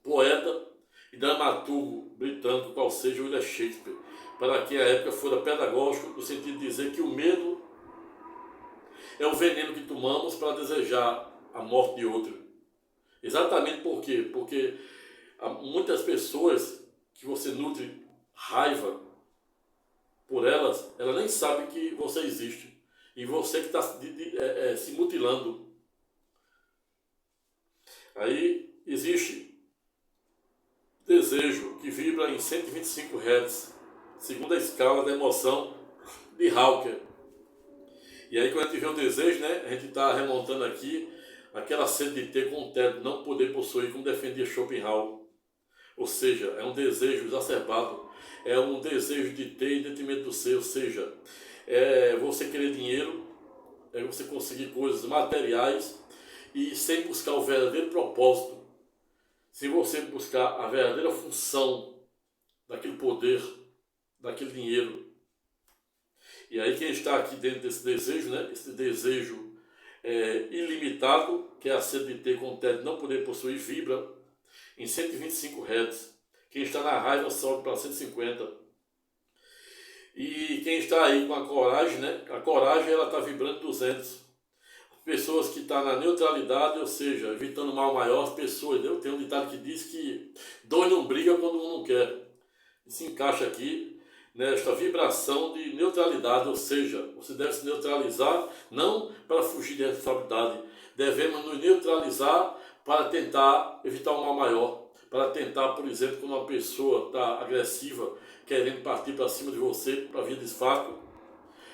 poeta e dramaturgo britânico, qual seja William Shakespeare, para que a época fora pedagógico, no sentido de dizer que o medo é o veneno que tomamos para desejar a morte de outro. Exatamente por quê? Porque há muitas pessoas que você nutre raiva por elas, ela nem sabe que você existe. E você que está se mutilando. Aí existe desejo que vibra em 125 Hz, segundo a escala da emoção de Hawker. E aí quando a gente vê o desejo, né, a gente está remontando aqui aquela sede de ter com o teto, não poder possuir, como defendia Schopenhauer. Ou seja, é um desejo exacerbado, é um desejo de ter em detrimento do ser, ou seja, é você querer dinheiro, é você conseguir coisas materiais e sem buscar o verdadeiro propósito, sem você buscar a verdadeira função daquele poder, daquele dinheiro. E aí quem está aqui dentro desse desejo, né, esse desejo ilimitado, que é a sede de ter com o teto não poder possuir, vibra em 125 Hz. Quem está na raiva sobe para 150. E quem está aí com a coragem, né? A coragem ela está vibrando 200. Pessoas que estão na neutralidade, ou seja, evitando mal maior, as pessoas, tem um ditado que diz que dois não briga quando um não quer. E se encaixa aqui nesta vibração de neutralidade, ou seja, você deve se neutralizar não para fugir da responsabilidade, devemos nos neutralizar para tentar evitar um mal maior, para tentar, por exemplo, quando uma pessoa está agressiva, querendo partir para cima de você, para via de fato,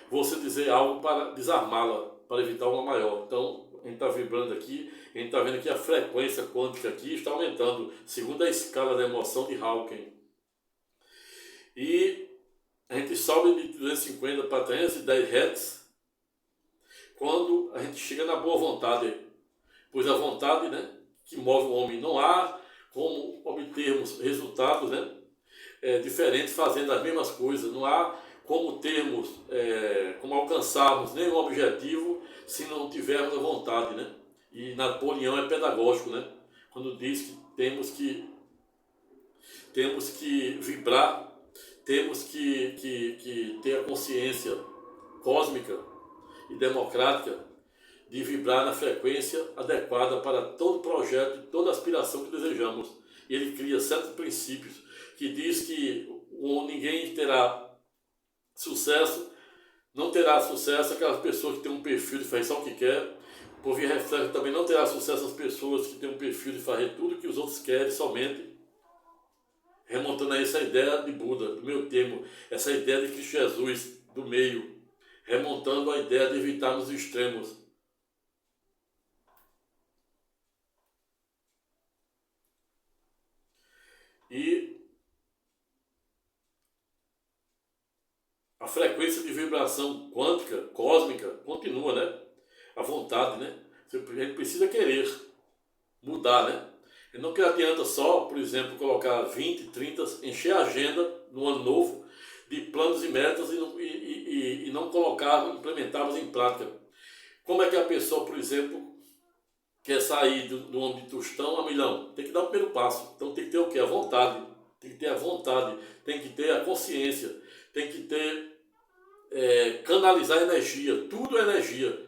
você dizer algo para desarmá-la, para evitar uma maior. Então, a gente está vibrando aqui, a gente está vendo que a frequência quântica aqui está aumentando, segundo a escala da emoção de Hawking. E a gente sobe de 250 para 310 Hz quando a gente chega na boa vontade, pois a vontade, né, que move o homem, não há como obtermos resultados, né, diferentes fazendo as mesmas coisas, não há como termos, como alcançarmos nenhum objetivo se não tivermos a vontade, né? E Napoleão é pedagógico, né? Quando diz que temos que vibrar, temos que ter a consciência cósmica e democrática de vibrar na frequência adequada para todo projeto, toda aspiração que desejamos. E ele cria certos princípios que diz que ninguém terá sucesso, não terá sucesso aquelas pessoas que têm um perfil de fazer só o que quer. Por via reflexo, também não terá sucesso as pessoas que têm um perfil de fazer tudo o que os outros querem somente. Remontando a essa ideia de Buda, do meu termo, essa ideia de Cristo Jesus, do meio, remontando a ideia de evitarmos os extremos. E a frequência de vibração quântica, cósmica, continua, né? A vontade, né? A gente precisa querer mudar, né? E não que adianta só, por exemplo, colocar 20, 30, encher a agenda no ano novo de planos e metas e não colocar, implementarmos em prática. Como é que a pessoa, por exemplo, quer sair do âmbito tostão a milhão? Tem que dar o primeiro passo. Então tem que ter o quê? A vontade. Tem que ter a vontade, tem que ter a consciência, tem que ter, canalizar energia. Tudo é energia.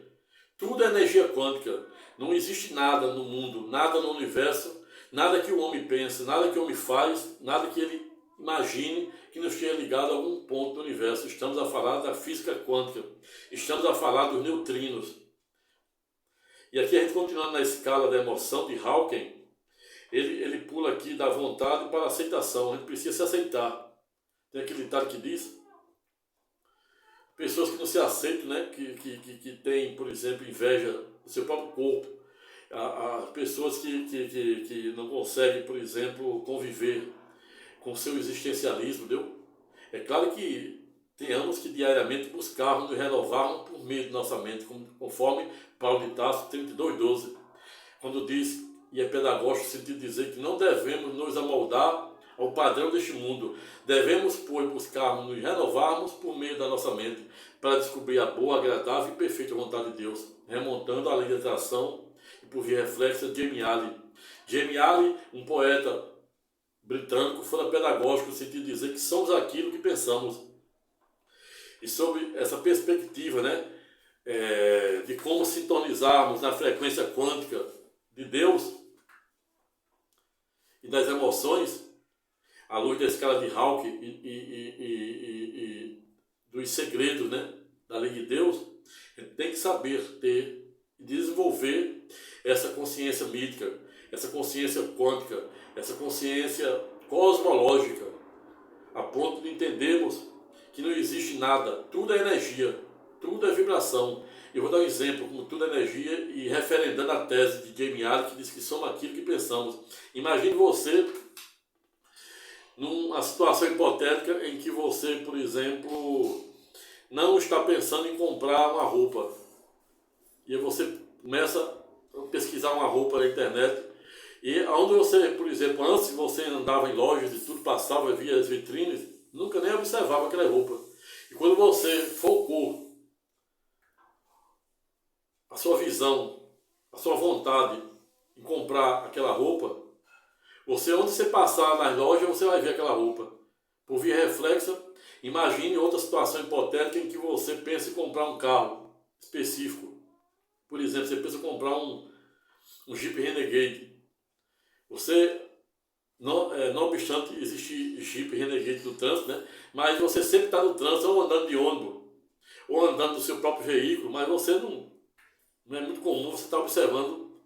Tudo é energia quântica. Não existe nada no mundo, nada no universo, nada que o homem pense, nada que o homem faz, nada que ele imagine que não esteja ligado a algum ponto do universo. Estamos a falar da física quântica. Estamos a falar dos neutrinos. E aqui a gente continuando na escala da emoção de Hawking, ele pula aqui da vontade para a aceitação. A gente precisa se aceitar. Tem aquele ditado que diz: pessoas que não se aceitam, né? que têm, por exemplo, inveja do seu próprio corpo. As pessoas que não conseguem, por exemplo, conviver com o seu existencialismo, entendeu? É claro que tenhamos que diariamente buscarmos e renovarmos por meio de nossa mente, conforme Paulo de Tarso 32:12, quando diz, e é pedagógico no sentido de dizer que não devemos nos amoldar ao padrão deste mundo. Devemos, pois, buscarmos nos renovarmos por meio da nossa mente para descobrir a boa, agradável e perfeita vontade de Deus, remontando a lei da atração e por via reflexa de Jamie Allen. Jamie Allen, um poeta britânico, foi pedagógico no sentido de dizer que somos aquilo que pensamos. E sobre essa perspectiva, né, de como sintonizarmos na frequência quântica de Deus e das emoções, à luz da escala de Hawking e dos segredos, né, da lei de Deus, a gente tem que saber ter e desenvolver essa consciência mítica, essa consciência quântica, essa consciência cosmológica, a ponto de entendermos que não existe nada, tudo é energia, tudo é vibração. Eu vou dar um exemplo, como tudo é energia, e referendando a tese de Jamie Allen, que diz que somos aquilo que pensamos. Imagine você numa situação hipotética em que você, por exemplo, não está pensando em comprar uma roupa. E aí você começa a pesquisar uma roupa na internet. E onde você, por exemplo, antes você andava em lojas e tudo passava, via as vitrines, nunca nem observava aquela roupa. E quando você focou a sua visão, a sua vontade em comprar aquela roupa, onde você passar nas lojas, você vai ver aquela roupa. Por via reflexa, imagine outra situação hipotética em que você pensa em comprar um carro específico. Por exemplo, você pensa em comprar um Jeep Renegade. Você, não obstante existir Jeep Renegade no trânsito, né? Mas você sempre está no trânsito, ou andando de ônibus, ou andando do seu próprio veículo, mas você não é muito comum você estar observando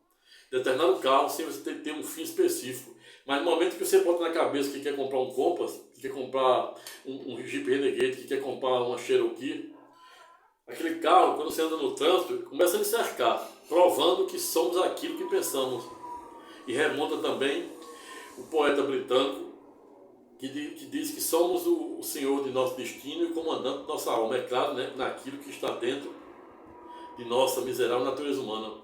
determinado carro sem você ter um fim específico. Mas no momento que você bota na cabeça que quer comprar um Compass, que quer comprar um Jeep Renegade, que quer comprar uma Cherokee, aquele carro, quando você anda no trânsito, começa a lhe cercar, provando que somos aquilo que pensamos. E remonta também o poeta britânico que diz que somos o senhor de nosso destino e o comandante de nossa alma. É claro, né, naquilo que está dentro de nossa miserável natureza humana.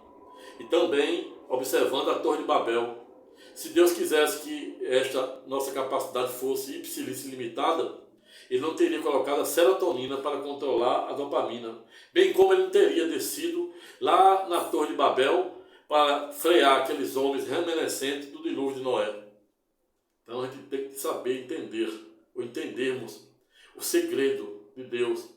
E também observando a Torre de Babel. Se Deus quisesse que esta nossa capacidade fosse ipsilícia limitada, Ele não teria colocado a serotonina para controlar a dopamina, bem como Ele não teria descido lá na Torre de Babel para frear aqueles homens remanescentes do dilúvio de Noé. Então a gente tem que saber entender, ou entendermos o segredo de Deus.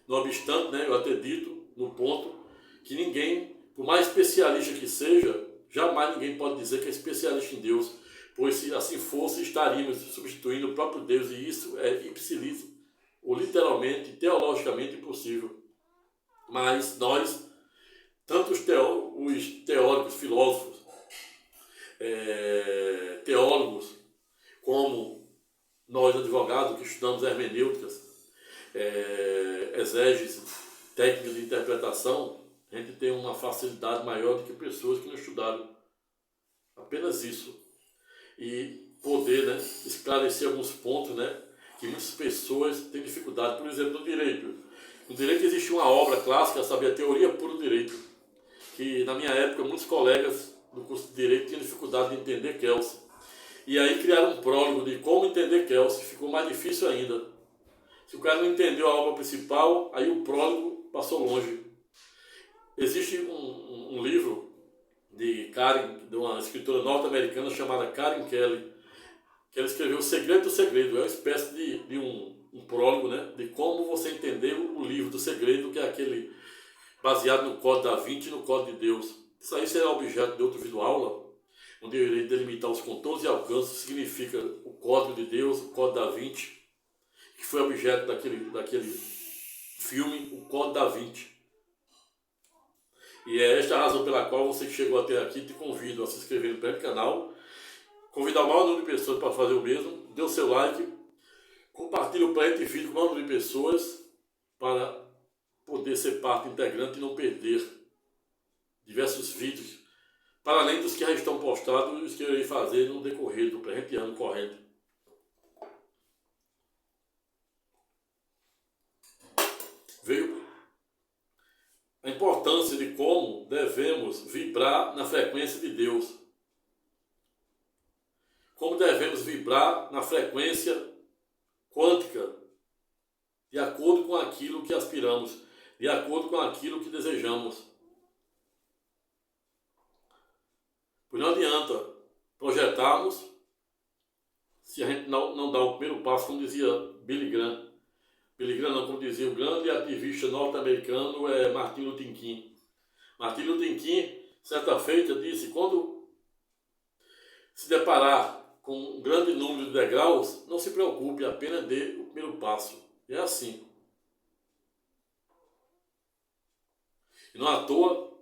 Não obstante, né, eu até dito no ponto que ninguém, por mais especialista que seja, jamais ninguém pode dizer que é especialista em Deus, pois se assim fosse, estaríamos substituindo o próprio Deus, e isso é ipsilício, ou literalmente, teologicamente impossível. Mas nós, tanto os teóricos, filósofos, teólogos, como nós advogados que estudamos hermenêuticas, exégeses, técnicas de interpretação, a gente tem uma facilidade maior do que pessoas que não estudaram. Apenas isso. E poder, né, esclarecer alguns pontos, né, que muitas pessoas têm dificuldade. Por exemplo, no direito. No direito existe uma obra clássica, sabe, a Teoria Pura do Direito, que na minha época muitos colegas do curso de Direito tinham dificuldade de entender Kelsey. E aí criaram um prólogo de como entender Kelsey, ficou mais difícil ainda. Se o cara não entendeu a obra principal, aí o prólogo passou longe. Existe um livro de uma escritora norte-americana chamada Karen Kelly, que ela escreveu O Segredo do Segredo. É uma espécie de um prólogo, né, de como você entender o livro do segredo, que é aquele baseado no Código da Vinci e no Código de Deus. Isso aí será objeto de outro vídeo aula, onde eu irei delimitar os contornos e alcances, significa o Código de Deus, o Código da Vinci, que foi objeto daquele filme, o Código da Vinci. E é esta a razão pela qual você que chegou até aqui, te convido a se inscrever no próprio canal, convidar o maior número de pessoas para fazer o mesmo, dê o seu like, compartilhe o presente vídeo com o maior número de pessoas para poder ser parte integrante e não perder diversos vídeos, para além dos que já estão postados e os que eu irei fazer no decorrer do presente ano corrente. Veio a importância de como devemos vibrar na frequência de Deus. Como devemos vibrar na frequência quântica, de acordo com aquilo que aspiramos, de acordo com aquilo que desejamos. Pois não adianta projetarmos se a gente não dá o primeiro passo, como dizia Billy Graham. Billy Graham não, como dizia o grande ativista norte-americano Martin Luther King. Martin Luther King, certa feita, disse: quando se deparar com um grande número de degraus, não se preocupe, apenas dê o primeiro passo. É assim. E não à toa,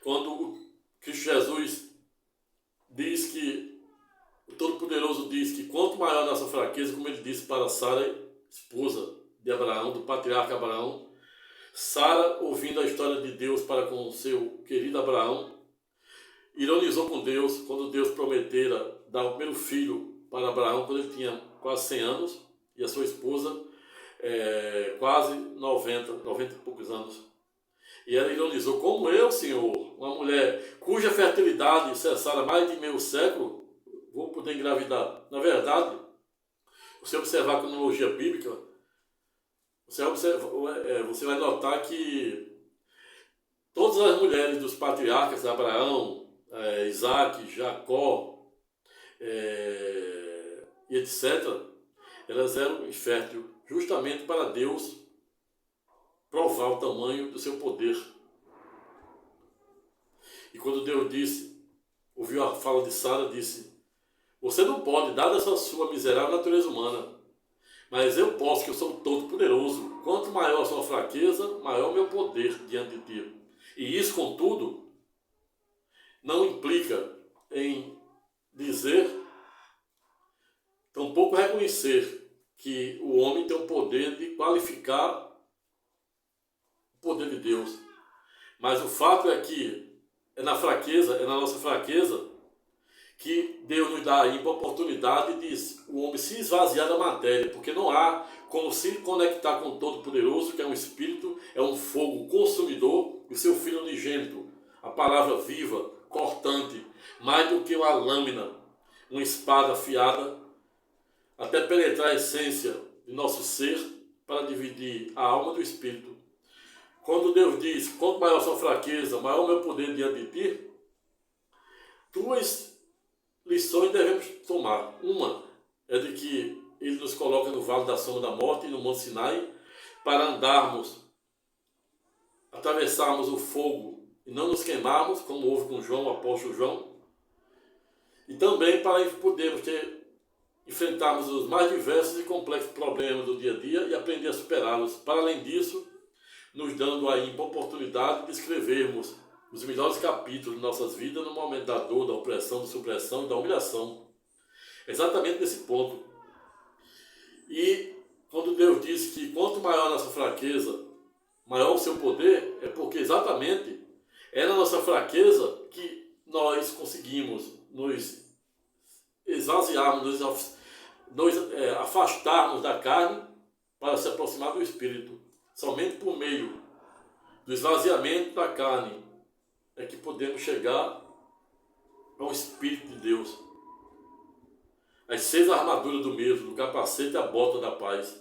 quando Cristo Jesus diz que, o Todo-Poderoso diz que quanto maior a nossa fraqueza, como ele disse para Sara, esposa de Abraão, do patriarca Abraão, Sara, ouvindo a história de Deus para com o seu querido Abraão, ironizou com Deus quando Deus prometera dar o primeiro filho para Abraão quando ele tinha quase 100 anos e a sua esposa quase 90 e poucos anos. E ela ironizou: como eu, Senhor, uma mulher cuja fertilidade cessara mais de meio século, vou poder engravidar? Na verdade, você observar a cronologia bíblica, você vai notar que todas as mulheres dos patriarcas, Abraão, Isaac, Jacó, e etc., elas eram inférteis, justamente para Deus provar o tamanho do seu poder. E quando Deus disse, ouviu a fala de Sara, disse: você não pode, dada essa sua miserável natureza humana, mas eu posso, que eu sou todo-poderoso. Quanto maior a sua fraqueza, maior o meu poder diante de ti. E isso, contudo, não implica em dizer, tampouco reconhecer que o homem tem o poder de qualificar o poder de Deus. Mas o fato é que é na nossa fraqueza, que Deus nos dá aí a oportunidade de o homem se esvaziar da matéria, porque não há como se conectar com o Todo-Poderoso, que é um Espírito, é um fogo consumidor, e seu Filho unigênito, a palavra viva, cortante, mais do que uma lâmina, uma espada afiada, até penetrar a essência de nosso ser, para dividir a alma do Espírito. Quando Deus diz: quanto maior a sua fraqueza, maior o meu poder diante de ti, duas lições devemos tomar. Uma é de que ele nos coloca no vale da sombra da morte, no Monte Sinai, para andarmos, atravessarmos o fogo e não nos queimarmos, como houve com João, o apóstolo João, e também para podermos enfrentarmos os mais diversos e complexos problemas do dia a dia e aprender a superá-los. Para além disso, nos dando aí uma oportunidade de escrevermos os melhores capítulos de nossas vidas no momento da dor, da opressão, da supressão e da humilhação. Exatamente nesse ponto. E quando Deus diz que quanto maior a nossa fraqueza, maior o seu poder, é porque exatamente é na nossa fraqueza que nós conseguimos nos esvaziarmos, nos afastarmos da carne para se aproximar do Espírito. Somente por meio do esvaziamento da carne é que podemos chegar ao Espírito de Deus. As 6 armaduras do mesmo, do capacete e a bota da paz.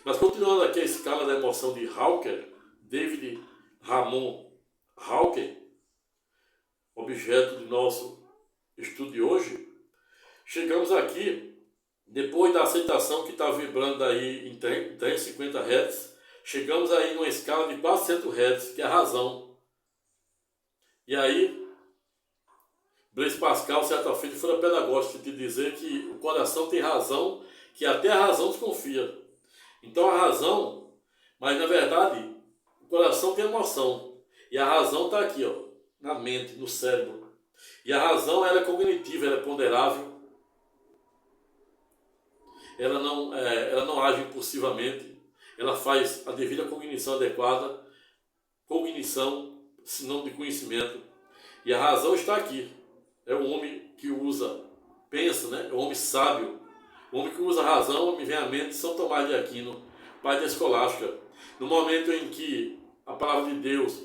Mas continuando aqui a escala da emoção de Hawker, David Ramon Hawker, objeto de nosso estudo de hoje, chegamos aqui, depois da aceitação que está vibrando aí em 350 Hz, chegamos aí numa escala de 400 Hz, que é a razão. E aí, Blaise Pascal, certa feita, foi pedagógico de dizer que o coração tem razão, que até a razão desconfia. Então a razão, mas na verdade, o coração tem emoção. E a razão está aqui, ó, na mente, no cérebro. E a razão, ela é cognitiva, ela é ponderável. Ela não age impulsivamente. Ela faz a devida cognição adequada. Cognição, sinônimo de conhecimento. E a razão está aqui. É o homem que pensa, né? É o homem sábio. O homem que usa a razão, me vem à mente São Tomás de Aquino, pai da escolástica. No momento em que a palavra de Deus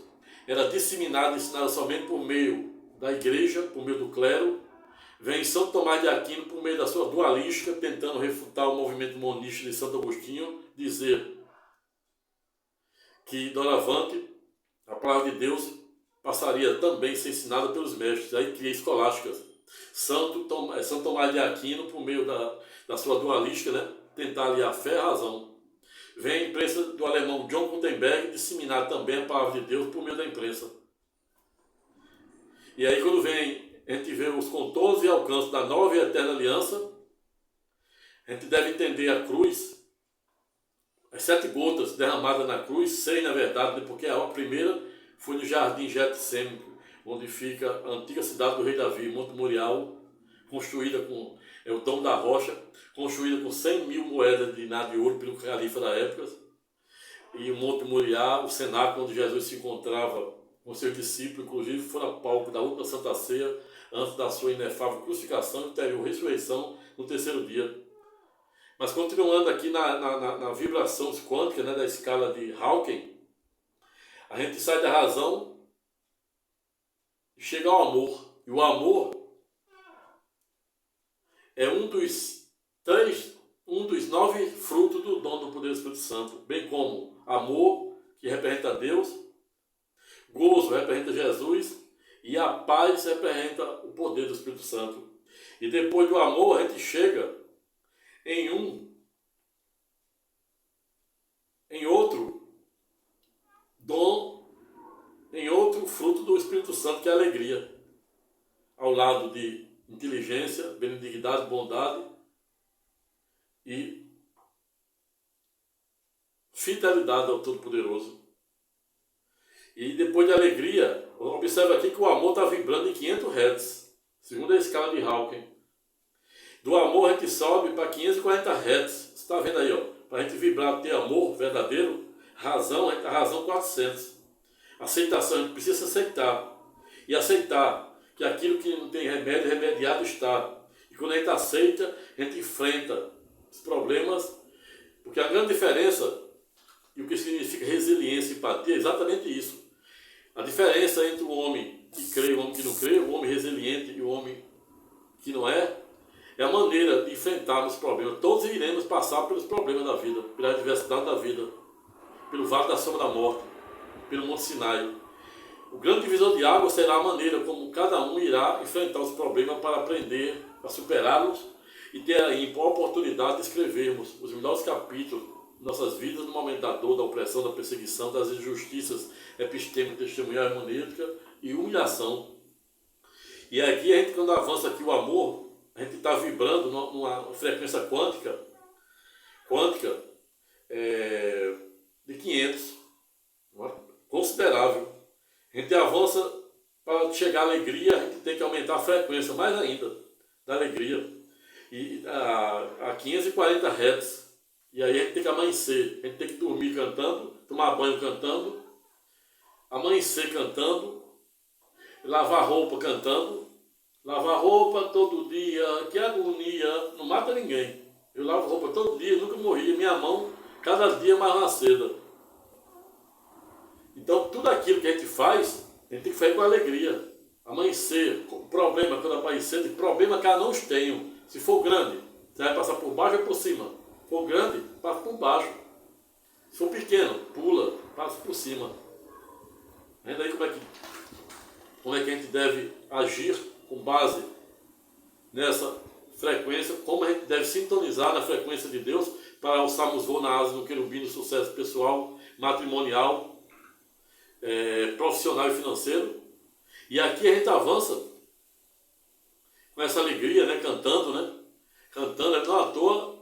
era disseminada e ensinada somente por meio da igreja, por meio do clero, vem São Tomás de Aquino, por meio da sua dualística, tentando refutar o movimento monista de Santo Agostinho, dizer que doravante a palavra de Deus passaria também a ser ensinada pelos mestres. Aí cria escolásticas. São Tomás de Aquino, por meio da sua dualística, né, tentar aliar fé e razão. Vem a imprensa do alemão John Gutenberg disseminar também a palavra de Deus por meio da imprensa. E aí quando a gente vê os contornos e alcances da nova e eterna aliança, a gente deve entender a cruz, as 7 gotas derramadas na cruz, 6 na verdade, porque a primeira foi no jardim Getsêmani, onde fica a antiga cidade do rei Davi, Monte Moriá, construída com o Dom da Rocha, construída com 100 mil moedas de dinar de ouro pelo califa da época, e o Monte Moriá, o cenáculo onde Jesus se encontrava com seus discípulos, inclusive fora palco da última Santa Ceia, antes da sua inefável crucificação e ulterior ressurreição no terceiro dia. Mas continuando aqui na vibração quântica, né, da escala de Hawking, a gente sai da razão e chega ao amor. E o amor é um dos 9 frutos do dom do poder do Espírito Santo, bem como amor, que representa Deus, gozo representa Jesus, e a paz representa o poder do Espírito Santo. E depois do amor a gente chega em outro dom, em outro fruto do Espírito Santo, que é a alegria, ao lado de inteligência, benignidade, bondade e fidelidade ao Todo-Poderoso. E depois de alegria, observe aqui que o amor está vibrando em 500 Hz, segundo a escala de Hawking. Do amor a gente sobe para 540 Hz. Você está vendo aí, ó, para a gente vibrar, ter amor verdadeiro, a razão 400. Aceitação, a gente precisa aceitar. E aceitar que aquilo que não tem remédio, remediado está. E quando a gente aceita, a gente enfrenta os problemas, porque a grande diferença, e o que significa resiliência e empatia, é exatamente isso. A diferença entre o homem que crê e o homem que não crê, o homem resiliente e o homem que não é a maneira de enfrentarmos os problemas. Todos iremos passar pelos problemas da vida, pela adversidade da vida, pelo vale da sombra da morte, pelo Monte Sinai. O grande divisor de água será a maneira como cada um irá enfrentar os problemas para aprender a superá-los e ter aí a oportunidade de escrevermos os melhores capítulos de nossas vidas no momento da dor, da opressão, da perseguição, das injustiças epistêmicas, testemunhal, hermenêutica e humilhação. E aqui a gente, quando avança aqui o amor, a gente está vibrando numa frequência quântica de 500, considerável. A gente avança para chegar à alegria, a gente tem que aumentar a frequência mais ainda da alegria, e a 540 Hz. E aí a gente tem que amanhecer, a gente tem que dormir cantando, tomar banho cantando, amanhecer cantando, lavar roupa cantando. Lavar roupa todo dia, que agonia, não mata ninguém. Eu lavo roupa todo dia, nunca morri, minha mão cada dia mais uma seda. Então tudo aquilo que a gente faz, a gente tem que fazer com alegria. Amanhecer, com problema quando aparecer, de problema que eu não tenho. Se for grande, você vai passar por baixo ou por cima. Se for grande, passa por baixo. Se for pequeno, pula, passa por cima. Vendo aí como é que a gente deve agir com base nessa frequência, como a gente deve sintonizar na frequência de Deus para alçarmos voo na asa do querubim, no sucesso pessoal, matrimonial, profissional e financeiro. E aqui a gente avança com essa alegria, né, cantando, não à toa,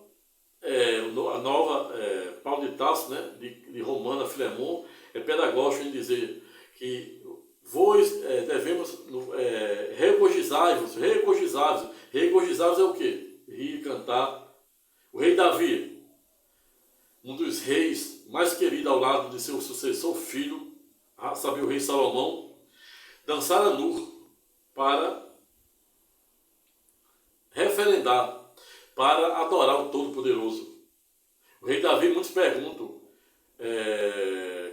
a nova Paulo de Tarso, né, de Romana Filemon, é pedagógico em dizer que vós devemos regozijai-vos. Regozijai-vos é o quê? Rir, cantar. O rei Davi, um dos reis mais queridos ao lado de seu sucessor filho, sabe, o rei Salomão, dançara nu para referendar, para adorar o Todo-Poderoso. O rei Davi, muitos perguntam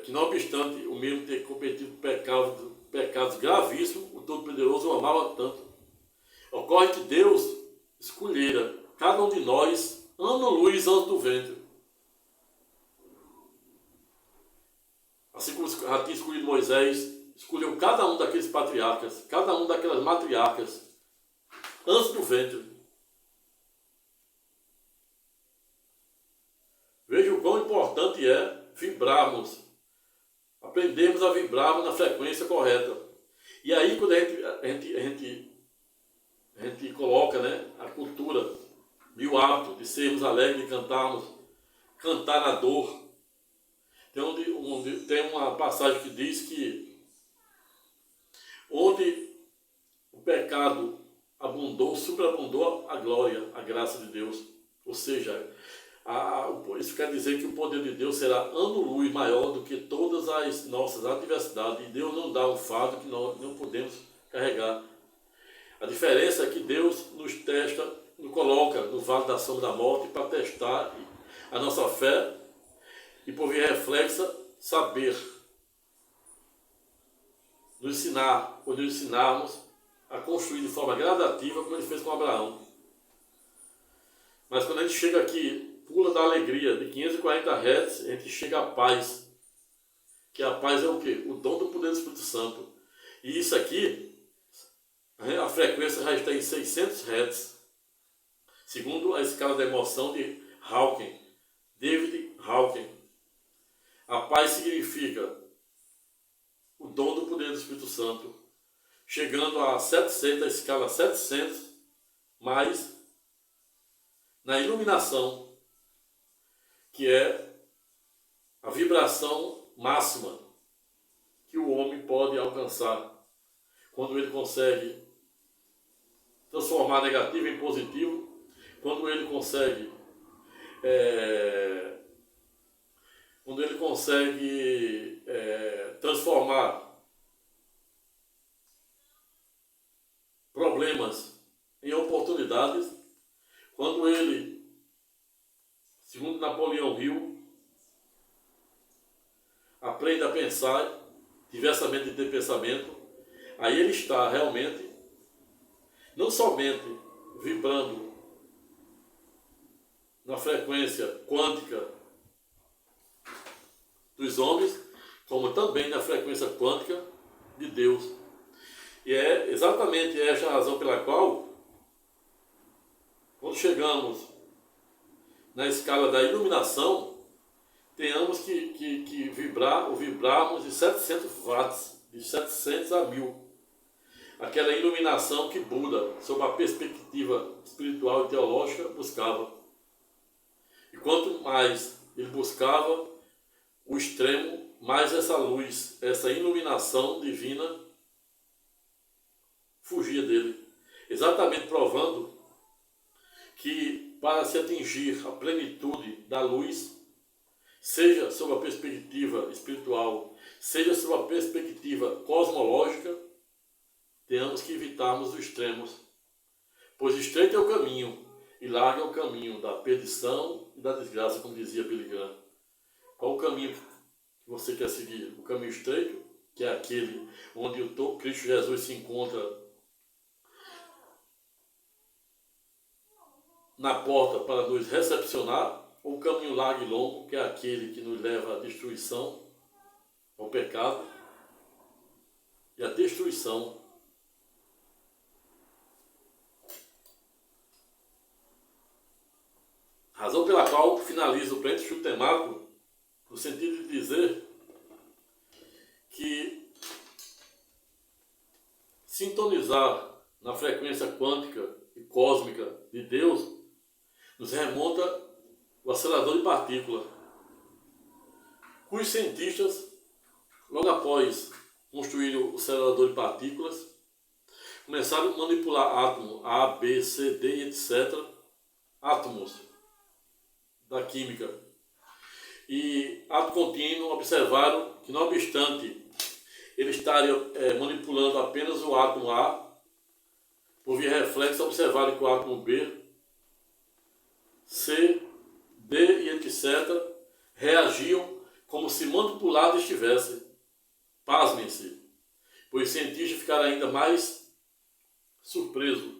que, não obstante o mesmo ter cometido pecados gravíssimos, o Todo-Poderoso o amava tanto. Ocorre que Deus escolhera cada um de nós ano-luz antes do ventre. Assim como já tinha escolhido Moisés, escolheu cada um daqueles patriarcas, cada um daquelas matriarcas, antes do ventre. Veja o quão importante é vibrarmos, aprendermos a vibrarmos na frequência correta. E aí, quando a gente coloca, né, a cultura e o hábito de sermos alegres, de cantarmos, cantar na dor. Tem uma passagem que diz que onde o pecado abundou, superabundou a glória, a graça de Deus. Ou seja, isso quer dizer que o poder de Deus será ano-luz maior do que todas as nossas adversidades. E Deus não dá um fardo que nós não podemos carregar. A diferença é que Deus nos testa, nos coloca no vale da sombra da morte para testar a nossa fé e, por via reflexa, saber nos ensinar, ou nos ensinarmos a construir de forma gradativa, como ele fez com Abraão. Mas quando a gente chega aqui, pula da alegria de 540 Hz, a gente chega à paz. Que a paz é o quê? O dom do poder do Espírito Santo. E isso aqui, a frequência já está em 600 Hz, segundo a escala da emoção de Hawking, David Hawking. A paz significa o dom do poder do Espírito Santo, chegando a 700, a escala 700, mais na iluminação, que é a vibração máxima que o homem pode alcançar, quando ele consegue transformar negativo em positivo, quando ele consegue transformar problemas em oportunidades, quando ele, segundo Napoleão Hill, aprende a pensar diversamente de ter pensamento, aí ele está realmente não somente vibrando na frequência quântica dos homens, como também na frequência quântica de Deus. E é exatamente esta a razão pela qual, quando chegamos na escala da iluminação, tenhamos que vibrar ou vibrarmos de 700 watts, de 700 a 1000. Aquela iluminação que Buda, sob a perspectiva espiritual e teológica, buscava. E quanto mais ele buscava o extremo, mais essa luz, essa iluminação divina fugia dele. Exatamente provando que para se atingir a plenitude da luz, seja sob a perspectiva espiritual, seja sob a perspectiva cosmológica, temos que evitarmos os extremos, pois estreito é o caminho e largo é o caminho da perdição e da desgraça, como dizia Billy Graham. Qual o caminho que você quer seguir? O caminho estreito, que é aquele onde o Cristo Jesus se encontra na porta para nos recepcionar, ou o caminho largo e longo, que é aquele que nos leva à destruição, ao pecado e à destruição. Razão pela qual finalizo o pleno estudo temático no sentido de dizer que sintonizar na frequência quântica e cósmica de Deus nos remonta o acelerador de partícula, cujos cientistas, logo após construir o acelerador de partículas, começaram a manipular átomos A, B, C, D e etc., átomos da química. E, ato contínuo, observaram que, não obstante eles estarem manipulando apenas o átomo A, por via reflexa, observaram que o átomo B, C, D e etc. reagiam como se manipulados estivessem. Pasmem-se, pois os cientistas ficaram ainda mais surpresos,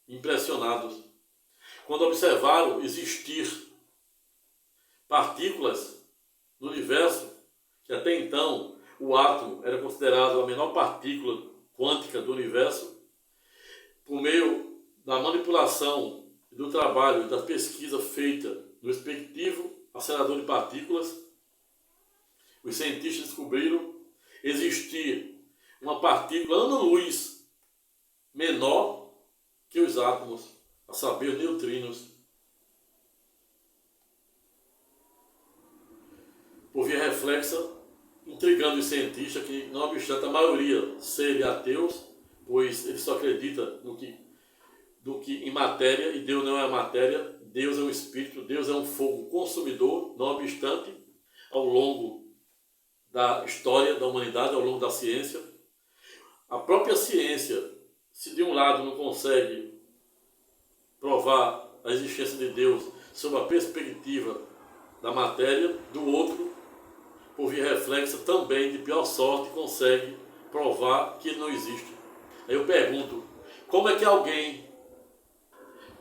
impressionados, quando observaram existir partículas no universo, que até então o átomo era considerado a menor partícula quântica do universo. Por meio da manipulação e do trabalho e da pesquisa feita no respectivo acelerador de partículas, os cientistas descobriram existir uma partícula ano-luz menor que os átomos, a saber, os neutrinos. Por via reflexa, intrigando os cientistas que, não obstante a maioria serem ateus, pois eles só acreditam do que em matéria, e Deus não é matéria, Deus é um espírito, Deus é um fogo consumidor, não obstante, ao longo da história da humanidade, ao longo da ciência, a própria ciência, se de um lado não consegue provar a existência de Deus sob a perspectiva da matéria, do outro, por via reflexa, também de pior sorte, consegue provar que ele não existe. Aí eu pergunto, como é que alguém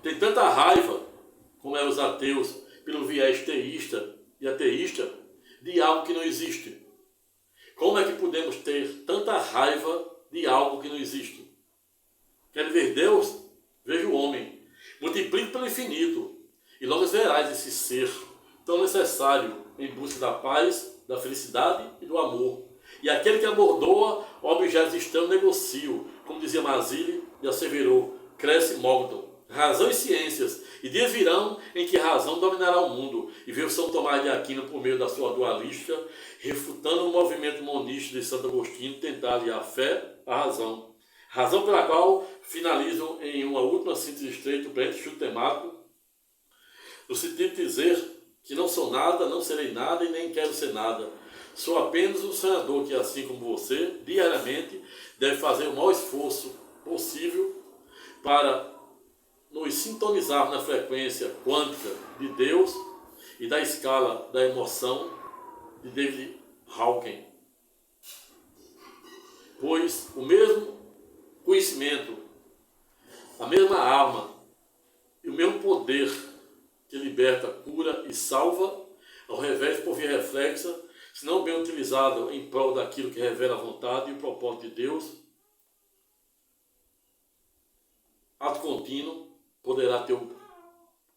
tem tanta raiva, como é os ateus, pelo viés teísta e ateísta, de algo que não existe? Como é que podemos ter tanta raiva de algo que não existe? Quer ver Deus? Veja o homem. Multiplique pelo infinito, e logo verás esse ser tão necessário em busca da paz, da felicidade e do amor. E aquele que abordoa objetos estranhos negocio, como dizia Mazili e asseverou, cresce Mogdon. Razão e ciências, e dias virão em que a razão dominará o mundo, e veio São Tomás de Aquino por meio da sua dualística, refutando o movimento monista de Santo Agostinho, tentar aliar a fé à razão. Razão pela qual finalizam em uma última síntese estreita o presente temático, no sentido de dizer que não sou nada, não serei nada e nem quero ser nada. Sou apenas um sonhador que, assim como você, diariamente deve fazer o maior esforço possível para nos sintonizar na frequência quântica de Deus e da escala da emoção de David Hawking. Pois o mesmo conhecimento, a mesma alma e o mesmo poder que liberta, cura e salva, ao revés, por via reflexa, se não bem utilizado em prol daquilo que revela a vontade e o propósito de Deus, ato contínuo, poderá ter o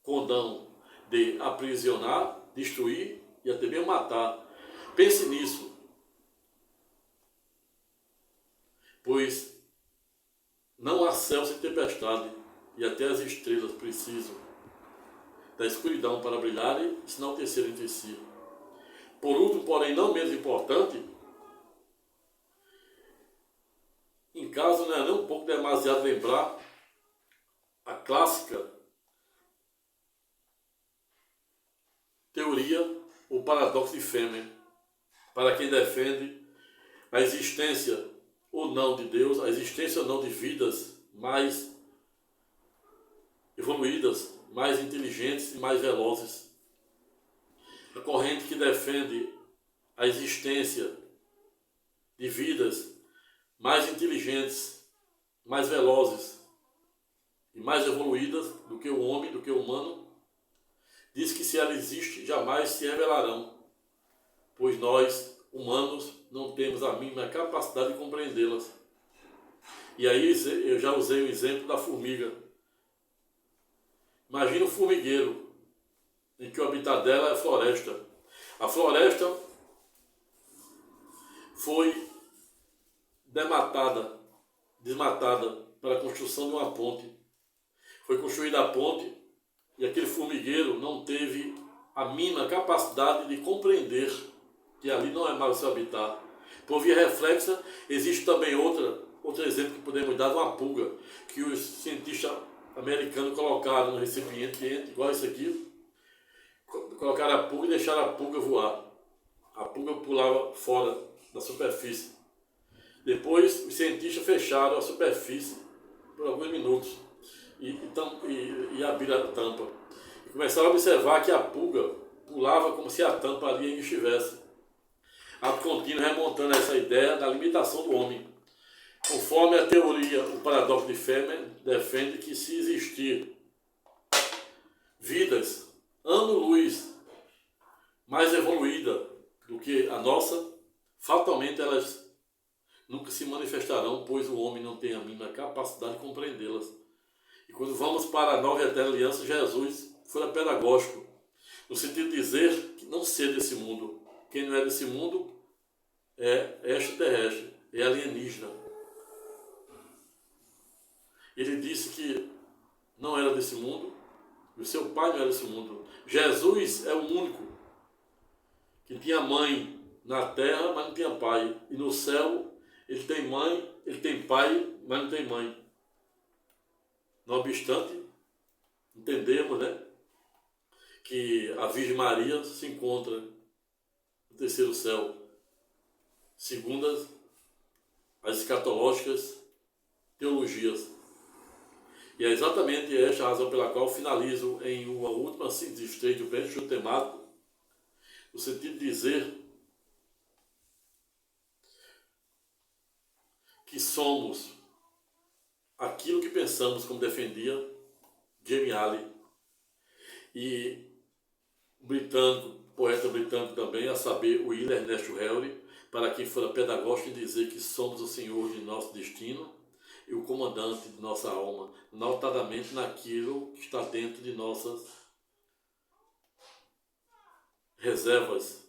condão de aprisionar, destruir e até mesmo matar. Pense nisso, pois não há céu sem tempestade, e até as estrelas precisam da escuridão para brilharem e se enaltecerem entre si. Por último, porém não menos importante, em caso não é nem um pouco demasiado lembrar a clássica teoria, o paradoxo de Feynman, para quem defende a existência ou não de Deus, a existência ou não de vidas mais evoluídas, mais inteligentes e mais velozes. A corrente que defende a existência de vidas mais inteligentes, mais velozes e mais evoluídas do que o homem, do que o humano, diz que se ela existe, jamais se revelarão, pois nós, humanos, não temos a mínima capacidade de compreendê-las. E aí eu já usei o exemplo da formiga. Imagina um formigueiro, em que o habitat dela é a floresta. A floresta foi desmatada para a construção de uma ponte. Foi construída a ponte e aquele formigueiro não teve a mínima capacidade de compreender que ali não é mais o seu habitat. Por via reflexa, existe também outro exemplo que podemos dar de uma pulga, que os cientistas americanos colocaram no recipiente, igual esse aqui, colocaram a pulga e deixaram a pulga voar. A pulga pulava fora da superfície. Depois, os cientistas fecharam a superfície por alguns minutos e abriram a tampa. E começaram a observar que a pulga pulava como se a tampa ali ainda estivesse. A contínuo remontando essa ideia da limitação do homem. Conforme a teoria, o paradoxo de Feynman defende que se existir vidas ano-luz mais evoluída do que a nossa, fatalmente elas nunca se manifestarão, pois o homem não tem a mínima capacidade de compreendê-las. E quando vamos para a nova e eterna aliança, Jesus foi pedagógico, no sentido de dizer que não ser desse mundo. Quem não é desse mundo é extraterrestre, é alienígena. Ele disse que não era desse mundo, e o seu pai não era desse mundo. Jesus é o único que tinha mãe na terra, mas não tinha pai. E no céu, ele tem mãe, ele tem pai, mas não tem mãe. Não obstante, entendemos, né, que a Virgem Maria se encontra no terceiro céu, segundo as escatológicas teologias. E é exatamente esta a razão pela qual finalizo em uma última síntese de um preenchimento temático, no sentido de dizer que somos aquilo que pensamos, como defendia Jamie Alley, e o britânico, poeta britânico também, a saber, William Ernesto Henry, para quem fora pedagógico, em dizer que somos o senhor de nosso destino e o comandante de nossa alma, notadamente naquilo que está dentro de nossas reservas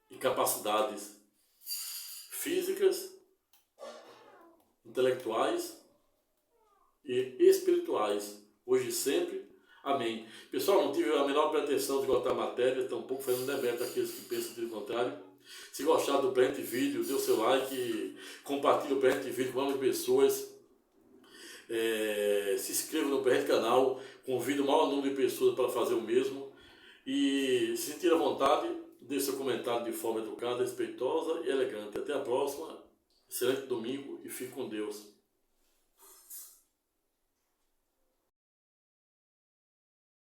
e capacidades físicas, intelectuais e espirituais, hoje e sempre. Amém. Pessoal, não tive a menor pretensão de gostar matéria, tampouco fazendo demérito àqueles que pensam do contrário. Se gostar do presente vídeo, dê o seu like, compartilhe o presente vídeo com mais pessoas, se inscreva no presente canal, convide o maior número de pessoas para fazer o mesmo e, se sentir à vontade, deixe seu comentário de forma educada, respeitosa e elegante. Até a próxima, excelente domingo e fique com Deus.